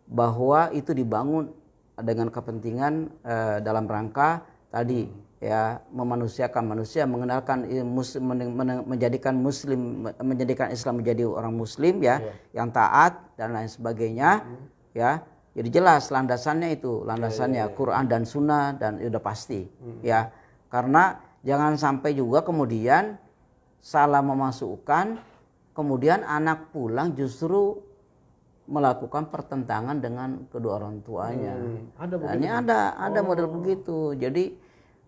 B: bahwa itu dibangun dengan kepentingan dalam rangka tadi ya memanusiakan manusia, mengenalkan menjadikan Islam menjadi orang Muslim ya, yang taat dan lain sebagainya, ya. Jadi jelas landasannya itu, Quran dan Sunnah dan udah pasti, ya. Karena jangan sampai juga kemudian salah memasukkan, kemudian anak pulang justru melakukan pertentangan dengan kedua orang tuanya. Ada model begitu. Jadi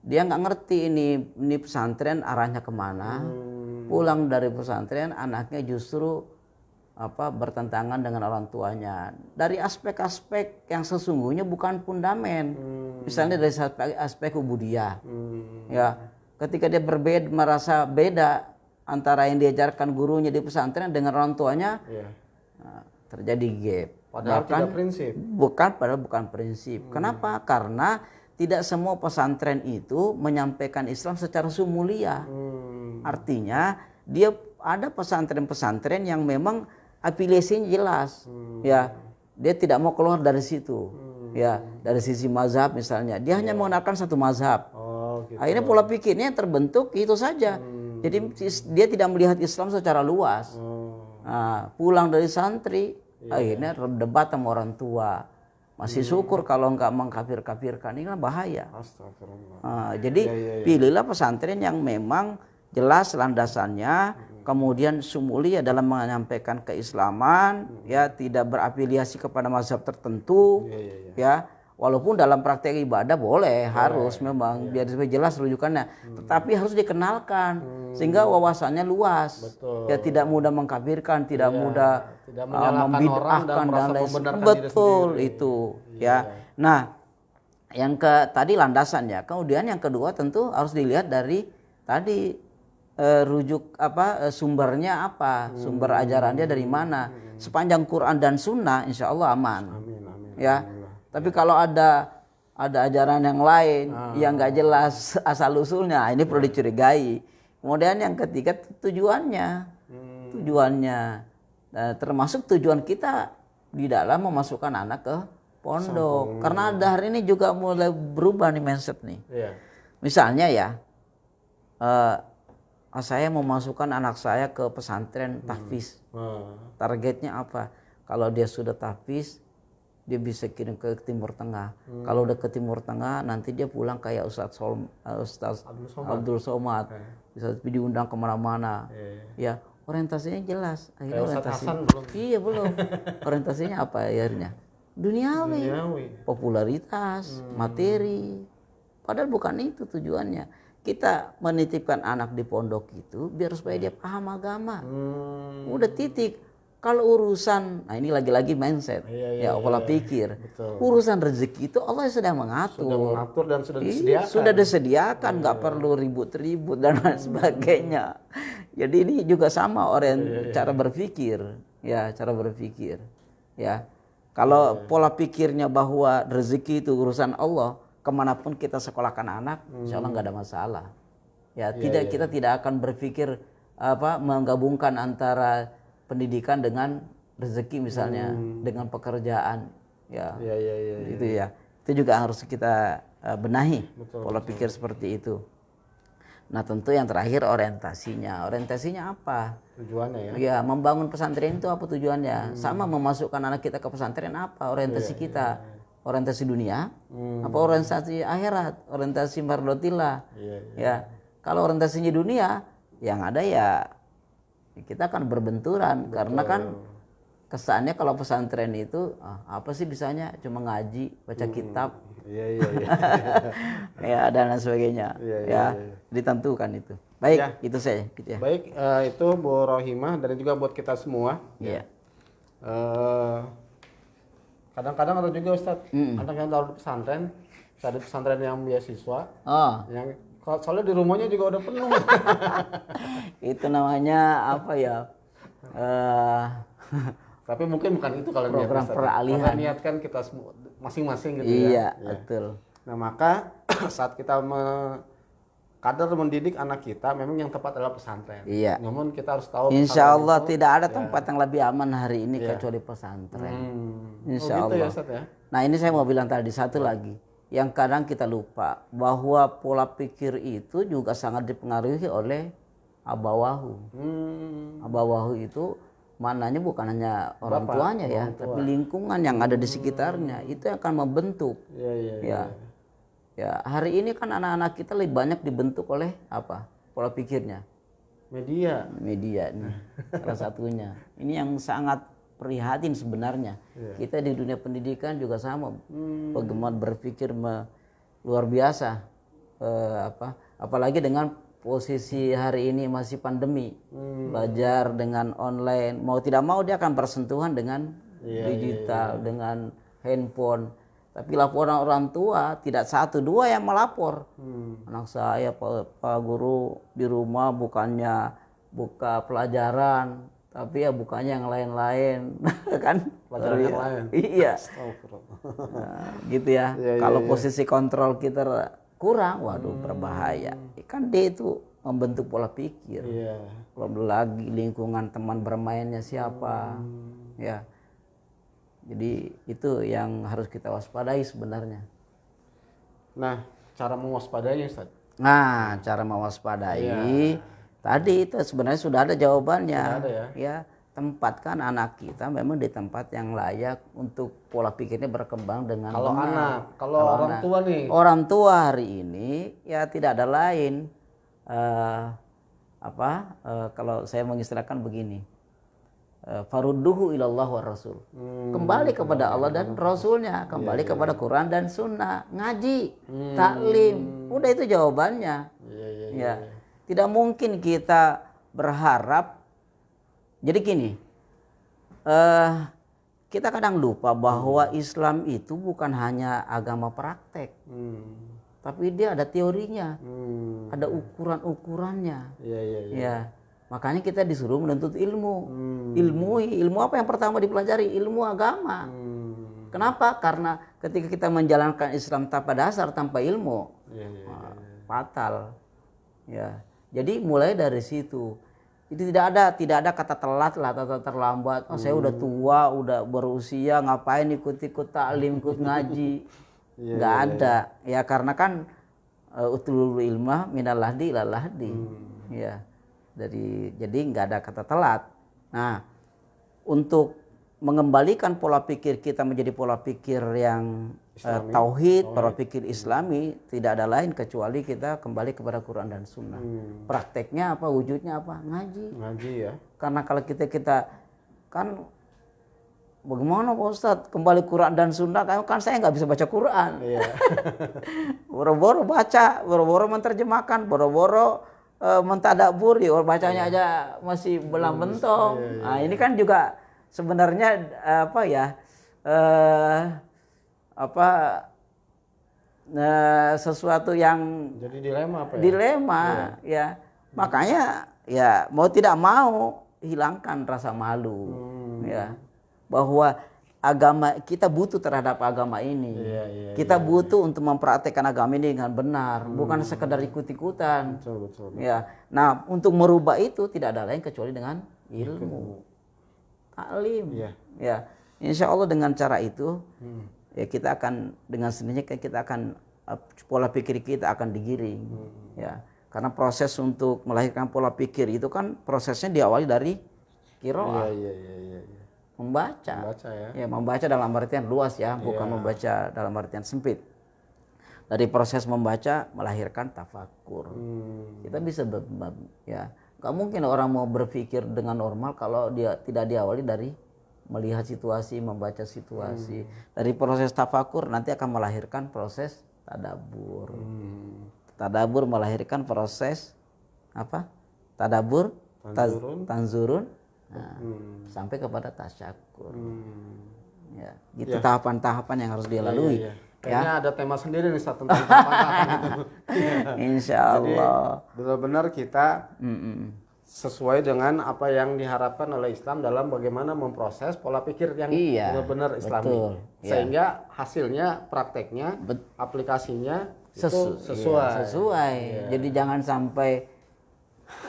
B: dia nggak ngerti ini pesantren arahnya kemana. Pulang dari pesantren anaknya justru bertentangan dengan orang tuanya. Dari aspek-aspek yang sesungguhnya bukan fundamen. Misalnya dari aspek ubudiyah. Ya, ketika dia merasa beda antara yang diajarkan gurunya di pesantren dengan orang tuanya, terjadi gap.
A: Padahal tidak prinsip.
B: Bukan prinsip. Kenapa? Karena tidak semua pesantren itu menyampaikan Islam secara sumulia. Artinya dia ada pesantren-pesantren yang memang afiliasinya jelas, ya. Dia tidak mau keluar dari situ, ya. Dari sisi mazhab misalnya, dia hanya menggunakan satu mazhab.
A: Gitu.
B: Akhirnya pola pikirnya terbentuk itu saja. Jadi dia tidak melihat Islam secara luas. Nah, pulang dari santri, akhirnya debat sama orang tua. Masih syukur kalau nggak mengkafir-kafirkan, ini kan bahaya. Jadi pilihlah pesantren yang memang jelas landasannya, kemudian sumulia dalam menyampaikan keislaman, ya, tidak berafiliasi kepada mazhab tertentu, ya. Walaupun dalam praktek ibadah boleh, harus memang biar jelas rujukannya, tetapi harus dikenalkan sehingga wawasannya luas. Ya, tidak mudah mengkafirkan, tidak mudah membid'ahkan dan lain sebagainya. Betul itu, ya. Nah, tadi landasannya. Kemudian yang kedua tentu harus dilihat dari tadi sumbernya apa, sumber ajarannya dari mana. Sepanjang Quran dan Sunnah, insya Allah aman. Ya. Tapi kalau ada ajaran yang lain yang nggak jelas asal usulnya, ini perlu dicurigai. Kemudian yang ketiga tujuannya, termasuk tujuan kita di dalam memasukkan anak ke pondok. Karena hari ini juga mulai berubah nih mindset nih. Misalnya ya, saya mau masukkan anak saya ke pesantren tahfiz. Targetnya apa? Kalau dia sudah tahfiz, dia bisa kirim ke Timur Tengah. Kalau udah ke Timur Tengah, nanti dia pulang kayak Ustaz Abdul Somad. Bisa diundang kemana-mana. Ya, orientasinya jelas. Akhirnya belum. Orientasinya apa akhirnya? Duniawi. Popularitas, materi. Padahal bukan itu tujuannya. Kita menitipkan anak di pondok itu biar supaya dia paham agama. Udah titik. Kalau urusan, nah ini lagi-lagi mindset, pola pikir.
A: Betul.
B: Urusan rezeki itu Allah sudah mengatur.
A: Dan sudah disediakan.
B: Sudah disediakan, nggak perlu ribut-ribut dan lain sebagainya. Jadi ini juga sama cara berpikir, cara berpikir, ya. Kalau pola pikirnya bahwa rezeki itu urusan Allah, kemanapun kita sekolahkan anak, insya Allah nggak ada masalah. Ya, kita tidak akan berpikir menggabungkan antara pendidikan dengan rezeki misalnya, dengan pekerjaan, itu ya. Itu juga harus kita benahi
A: Betul,
B: pola pikir seperti itu. Nah tentu yang terakhir orientasinya. Orientasinya apa?
A: Tujuannya ya.
B: Ya membangun pesantren itu apa tujuannya? Sama memasukkan anak kita ke pesantren apa orientasi kita? Orientasi dunia, apa orientasi akhirat, orientasi mardotillah.
A: Iya, iya.
B: Ya kalau orientasinya dunia, yang ada ya kita akan berbenturan. Karena kan kesannya kalau pesantren itu apa sih bisanya cuma ngaji, baca kitab,
A: Iya, iya, iya.
B: ya dan lain sebagainya.
A: Iya, iya,
B: Ya
A: iya.
B: ditentukan itu. Baik,
A: Ya.
B: itu saya gitu ya.
A: Baik, itu Bu Rohimah dan juga buat kita semua.
B: Iya.
A: Eh, kadang-kadang ada juga Ustadz, anak yang taruh di pesantren, ada pesantren yang beasiswa,
B: Oh,
A: yang soalnya di rumahnya juga udah penuh.
B: itu namanya apa ya?
A: Tapi mungkin bukan itu kalau niat
B: Program
A: Ustadz.
B: peralihan.
A: Karena niat kan kita semua masing-masing gitu
B: Iya,
A: ya.
B: betul.
A: Nah maka saat kita kadar mendidik anak kita, memang yang tepat adalah pesantren.
B: Iya.
A: Namun kita harus tahu.
B: Insya Allah
A: pesantren itu-
B: tidak ada tempat yang lebih aman hari ini kecuali pesantren. Insya
A: Oh gitu ya
B: Allah.
A: Ustadz ya.
B: Nah ini saya mau bilang tadi satu lagi. Yang kadang kita lupa bahwa pola pikir itu juga sangat dipengaruhi oleh abawahu. Abawahu itu maknanya bukan hanya orang tuanya ya, tapi lingkungan yang ada di sekitarnya itu yang akan membentuk.
A: Iya, iya, iya.
B: Ya, hari ini kan anak-anak kita lebih banyak dibentuk oleh apa? Pola pikirnya.
A: Media.
B: Media nih salah satunya. Ini yang sangat prihatin sebenarnya. Kita di dunia pendidikan juga sama. Bagaimana berpikir luar biasa. Apalagi dengan posisi hari ini masih pandemi, belajar dengan online, mau tidak mau dia akan bersentuhan dengan digital, dengan handphone. Tapi laporan orang tua tidak satu dua yang melapor. Anak saya Pak Guru di rumah bukannya buka pelajaran, tapi ya bukannya yang lain-lain, kan?
A: Pelajaran yang lain.
B: Iya.
A: Astagfirullah.
B: Nah, gitu ya. Kalau posisi kontrol kita kurang, waduh berbahaya. Kan dia itu membentuk pola pikir.
A: Iya.
B: Belum lagi lingkungan teman bermainnya siapa, ya. Jadi itu yang harus kita waspadai sebenarnya.
A: Nah, cara mewaspadainya Ustaz.
B: Nah, cara mewaspadai tadi itu sebenarnya sudah ada jawabannya.
A: Sudah ada ya.
B: Ya, tempatkan anak kita memang di tempat yang layak untuk pola pikirnya berkembang dengan
A: Kalau
B: benar.
A: anak, kalau orang
B: anak.
A: tua nih.
B: Orang tua hari ini ya tidak ada lain kalau saya mengistilahkan begini. Farudduhu ilallah wa rasul. Kembali kepada Allah dan Rasulnya, kembali kepada Quran dan Sunnah, ngaji, taklim, udah itu jawabannya. Ya, tidak mungkin kita berharap. Jadi gini, kita kadang lupa bahwa Islam itu bukan hanya agama praktek, tapi dia ada teorinya, ada ukuran-ukurannya. Ya. Makanya kita disuruh menuntut ilmu. Ilmu apa yang pertama dipelajari? Ilmu agama. Kenapa? Karena ketika kita menjalankan Islam tanpa dasar, tanpa ilmu, fatal. Ya. Jadi mulai dari situ. Itu tidak ada kata telat lah, kata terlambat. Oh, saya udah tua, udah berusia, ngapain ikut-ikut taklim, ikut ngaji? Nggak ada. Ya karena kan utlul ilmah minal lahdi ilal lahdi. Ya. Jadi nggak ada kata telat. Nah, untuk mengembalikan pola pikir kita menjadi pola pikir yang tauhid, pola pikir Islami, tidak ada lain kecuali kita kembali kepada Quran dan Sunnah. Prakteknya apa, wujudnya apa? Ngaji
A: ya.
B: Karena kalau kita kan bagaimana Pak Ustadz kembali Quran dan Sunnah, kan saya nggak bisa baca Quran. Boro-boro baca, boro-boro menerjemahkan, boro-boro mentadaburi, bacanya aja masih belang bentong. Nah ini kan juga sebenarnya sesuatu yang
A: jadi dilema
B: ya. Makanya ya mau tidak mau hilangkan rasa malu ya, bahwa agama kita butuh terhadap agama ini. Kita butuh untuk mempraktekkan agama ini dengan benar, bukan sekedar ikut-ikutan.
A: Betul.
B: Ya. Nah, untuk merubah itu tidak ada lain kecuali dengan ilmu. Taklim. Ya. Insya Allah dengan cara itu ya kita akan dengan sendirinya kita akan pola pikir kita akan digiring. Ya, karena proses untuk melahirkan pola pikir itu kan prosesnya diawali dari qiraah.
A: Iya.
B: Membaca.
A: Membaca ya.
B: Ya, membaca dalam artian luas ya, bukan membaca dalam artian sempit. Dari proses membaca melahirkan tafakur. Kita bisa ya, nggak mungkin orang mau berpikir dengan normal kalau dia tidak diawali dari melihat situasi, membaca situasi. Dari proses tafakur nanti akan melahirkan proses tadabur. Tadabur melahirkan proses apa? Tadabur, tanzurun, nah, sampai kepada tasyakur. Ya, gitu tahapan-tahapan yang harus dia lalui.
A: Kayaknya ada tema sendiri nih tentang tahapan-tahapan itu.
B: Insya Allah.
A: Jadi benar-benar kita sesuai dengan apa yang diharapkan oleh Islam dalam bagaimana memproses pola pikir yang benar-benar Islami.
B: Betul.
A: Sehingga hasilnya, prakteknya, aplikasinya itu sesuai.
B: Jadi jangan sampai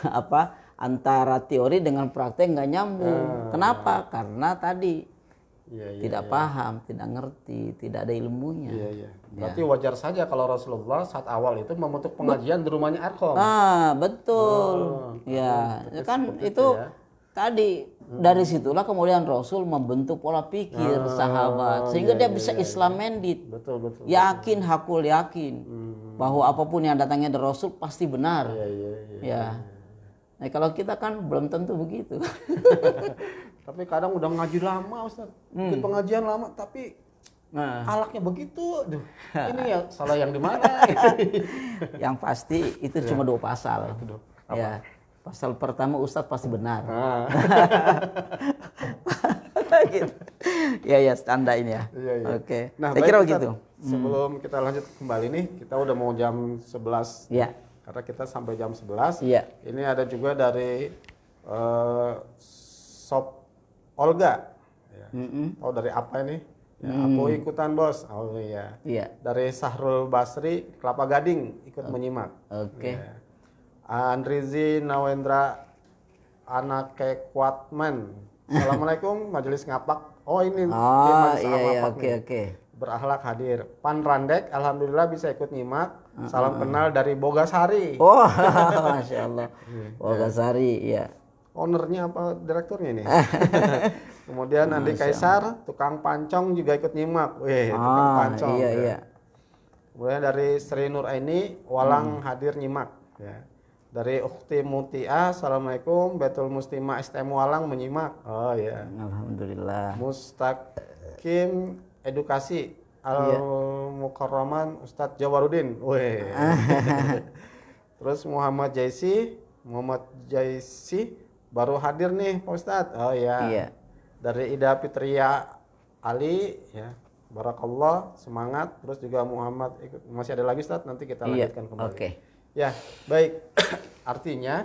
B: apa antara teori dengan praktek nggak nyambung. Kenapa? Karena tadi tidak paham, tidak ngerti, tidak ada ilmunya.
A: Berarti wajar saja kalau Rasulullah saat awal itu membentuk pengajian di rumahnya Arqam.
B: Betul. Kan itu tadi dari situlah kemudian Rasul membentuk pola pikir sahabat sehingga dia bisa Islam mandate.
A: Betul.
B: Yakin, hakul yakin bahwa apapun yang datangnya dari Rasul pasti benar. Nah, kalau kita kan belum tentu begitu.
A: Tapi kadang udah ngaji lama Ustaz. Ikut pengajian lama tapi alaknya begitu. Duh, ini ya salah yang di mana?
B: Yang pasti itu cuma 2 pasal. Ya. Pasal pertama Ustadz pasti benar. Gitu. Ya standar ini ya. Oke.
A: Nah,
B: saya kira begitu.
A: Sebelum kita lanjut kembali nih, kita udah mau jam 11.
B: Iya.
A: Karena kita sampai jam 11.
B: Iya.
A: Ini ada juga dari Sob Olga. Oh, dari apa ini? Aku ikutan bos. Oh iya. Dari Sahrul Basri Kelapa Gading ikut menyimak.
B: Oke.
A: Andrizi Nawendra Anake Kuatman. Assalamualaikum majelis ngapak. Oh ini
B: Oke.
A: Berakhlak hadir. Pan Randek alhamdulillah bisa ikut nyimak. Salam kenal dari Bogasari.
B: Oh, Masya Allah. Bogasari ya.
A: Ownernya apa direkturnya ini? Kemudian Andi Kaisar tukang pancong juga ikut nyimak. Wih, tukang pancong.
B: Iya.
A: Kemudian dari Sri Nur Aini Walang hadir nyimak ya. Dari Ukhti Mutia, Assalamualaikum. Betul Muslimah STM Walang menyimak. Oh ya.
B: Alhamdulillah.
A: Mustaqim Edukasi Al-Mukarraman Ustadz Jawarudin. Weh. Terus Muhammad Jaisi baru hadir nih Pak Ustadz. Oh ya. Dari Ida Fitria Ali ya. Barakallah, semangat. Terus juga Muhammad masih ada lagi Ustadz, nanti kita lanjutkan kembali.
B: Oke.
A: Ya, baik. Artinya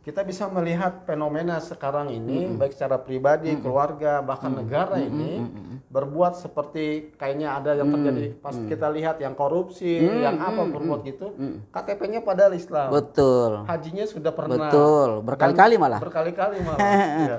A: kita bisa melihat fenomena sekarang ini baik secara pribadi, keluarga, bahkan negara ini berbuat seperti kayaknya ada yang terjadi pas kita lihat yang korupsi, yang apa berbuat gitu. KTP-nya padahal Islam.
B: Betul.
A: Hajinya sudah pernah.
B: Betul. Berkali-kali malah.
A: Berkali-kali malah. Ya.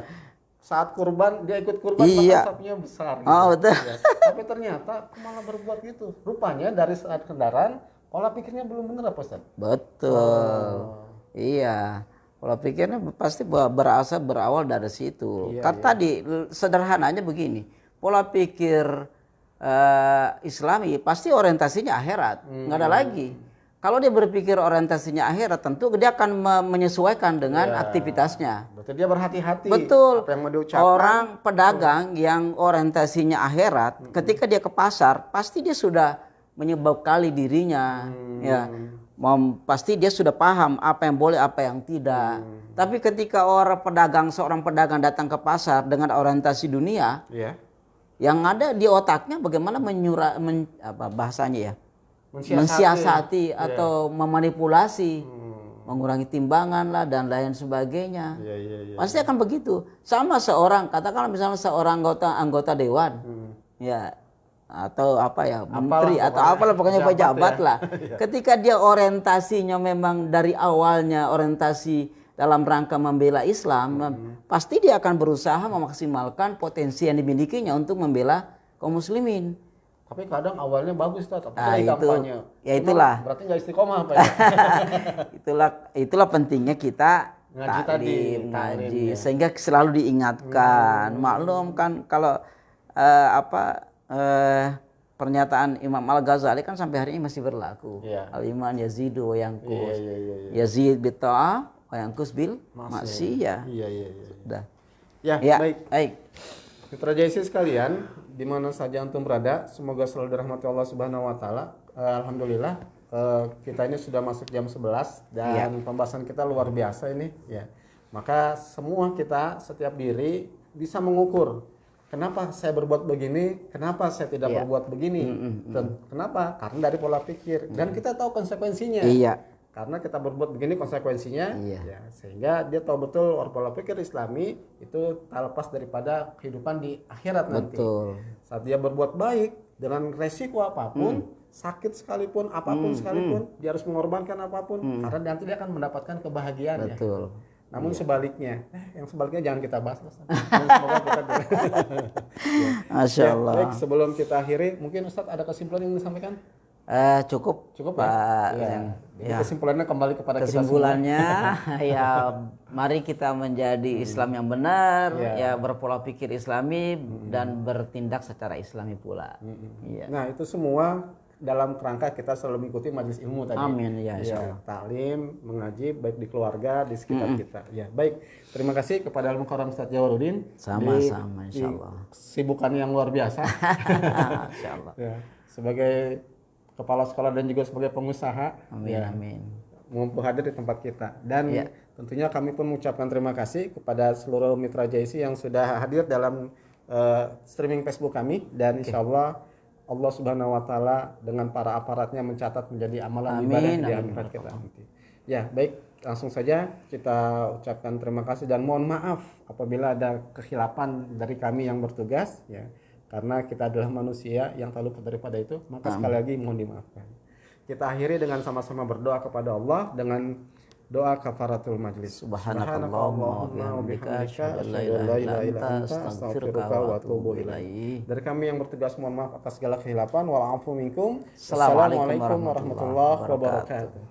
A: Saat kurban dia ikut kurban bahkan sapinya besar gitu.
B: Oh, betul.
A: Ya. Tapi ternyata malah berbuat gitu. Rupanya dari saat kendaraan pola pikirnya belum benar Pak Ustaz?
B: Betul. Iya. Pola pikirnya pasti berawal dari situ. Tadi sederhananya begini. Pola pikir Islami pasti orientasinya akhirat. Nggak ada lagi. Kalau dia berpikir orientasinya akhirat, tentu dia akan menyesuaikan dengan aktivitasnya.
A: Berarti dia berhati-hati.
B: Betul.
A: Apa yang mau diucapkan.
B: Orang pedagang yang orientasinya akhirat, ketika dia ke pasar, pasti dia sudah menyebabkali dirinya, pasti dia sudah paham apa yang boleh, apa yang tidak. Tapi ketika seorang pedagang datang ke pasar dengan orientasi dunia, yang ada di otaknya bagaimana bahasanya ya, mensiasati atau memanipulasi, mengurangi timbangan lah dan lain sebagainya. Pasti akan begitu. Sama katakanlah misalnya seorang anggota dewan, atau menteri atau apalah pokoknya pejabat lah. Ketika dia orientasinya memang dari awalnya orientasi dalam rangka membela Islam, pasti dia akan berusaha memaksimalkan potensi yang dimilikinya untuk membela kaum muslimin.
A: Tapi kadang awalnya bagus Ustaz, tapi
B: Ah,
A: lagi
B: itu.
A: kampanye.
B: Ya,
A: Cuma
B: itulah.
A: berarti nggak istiqomah apa ya?
B: Itulah pentingnya kita
A: Ngaji tadi,
B: ngaji
A: taklim, ya.
B: sehingga selalu diingatkan. Maklum kan kalau pernyataan Imam Al-Ghazali kan sampai hari ini masih berlaku.
A: Iya.
B: Al-iman yazidu wa yanqus.
A: Iya.
B: Yazid bil ta'ah wa yanqus bil maksiyah.
A: Iya.
B: Sudah.
A: Ya,
B: Ya,
A: baik. Mitra JC sekalian, di mana saja antum berada, semoga selalu dirahmati Allah Subhanahu wa taala. Alhamdulillah kita ini sudah masuk jam 11 dan pembahasan kita luar biasa ini ya. Maka semua kita setiap diri bisa mengukur kenapa saya berbuat begini, kenapa saya tidak berbuat begini. Kenapa? Karena dari pola pikir dan kita tahu konsekuensinya.
B: Iya.
A: Karena kita berbuat begini konsekuensinya,
B: Iya.
A: ya, sehingga dia tahu betul pola pikir Islami itu tak lepas daripada kehidupan di akhirat nanti.
B: Betul.
A: Saat dia berbuat baik dengan resiko apapun, sakit sekalipun, apapun sekalipun, dia harus mengorbankan apapun, karena nanti dia akan mendapatkan kebahagiaan.
B: Betul.
A: Ya. Namun sebaliknya, yang sebaliknya jangan kita bahas. Semoga kita
B: Masya Allah.
A: Baik, sebelum kita akhiri, mungkin Ustadz ada kesimpulan yang disampaikan?
B: Cukup
A: Pak.
B: ya.
A: Jadi kesimpulannya kembali kepada
B: Kesimpulannya ya mari kita menjadi Islam yang benar, ya berpola pikir Islami dan bertindak secara Islami pula. Iya.
A: Nah, itu semua dalam kerangka kita selalu mengikuti majelis ilmu tadi.
B: Amin ya insyaallah.
A: Taklim, mengaji baik di keluarga, di sekitar kita. Ya, baik. Terima kasih kepada Al-Mukarram Ustaz Jawaruddin.
B: Sama-sama insyaallah.
A: Sibukan yang luar biasa.
B: Insyaallah.
A: Ya, sebagai kepala sekolah dan juga sebagai pengusaha.
B: Amin amin.
A: Mampu hadir di tempat kita dan tentunya kami pun mengucapkan terima kasih kepada seluruh mitra JIC yang sudah hadir dalam streaming Facebook kami dan insyaallah Allah Subhanahu wa taala dengan para aparatnya mencatat menjadi amalan ibadah di akhirat kita nanti. Ya, baik, langsung saja kita ucapkan terima kasih dan mohon maaf apabila ada kekhilafan dari kami yang bertugas ya. Karena kita adalah manusia yang tak luput daripada itu, maka sekali lagi mohon dimaafkan. Kita akhiri dengan sama-sama berdoa kepada Allah dengan doa kafaratul majlis.
B: Subhanakallahumma wa bihamdika asyhadu an la ilaha illa anta astaghfiruka wa atubu ilaik.
A: Dari kami yang bertugas mohon maaf atas segala kekhilafan. Wal afu minkum.
B: Assalamualaikum
A: Wassalamualaikum warahmatullahi wabarakatuh.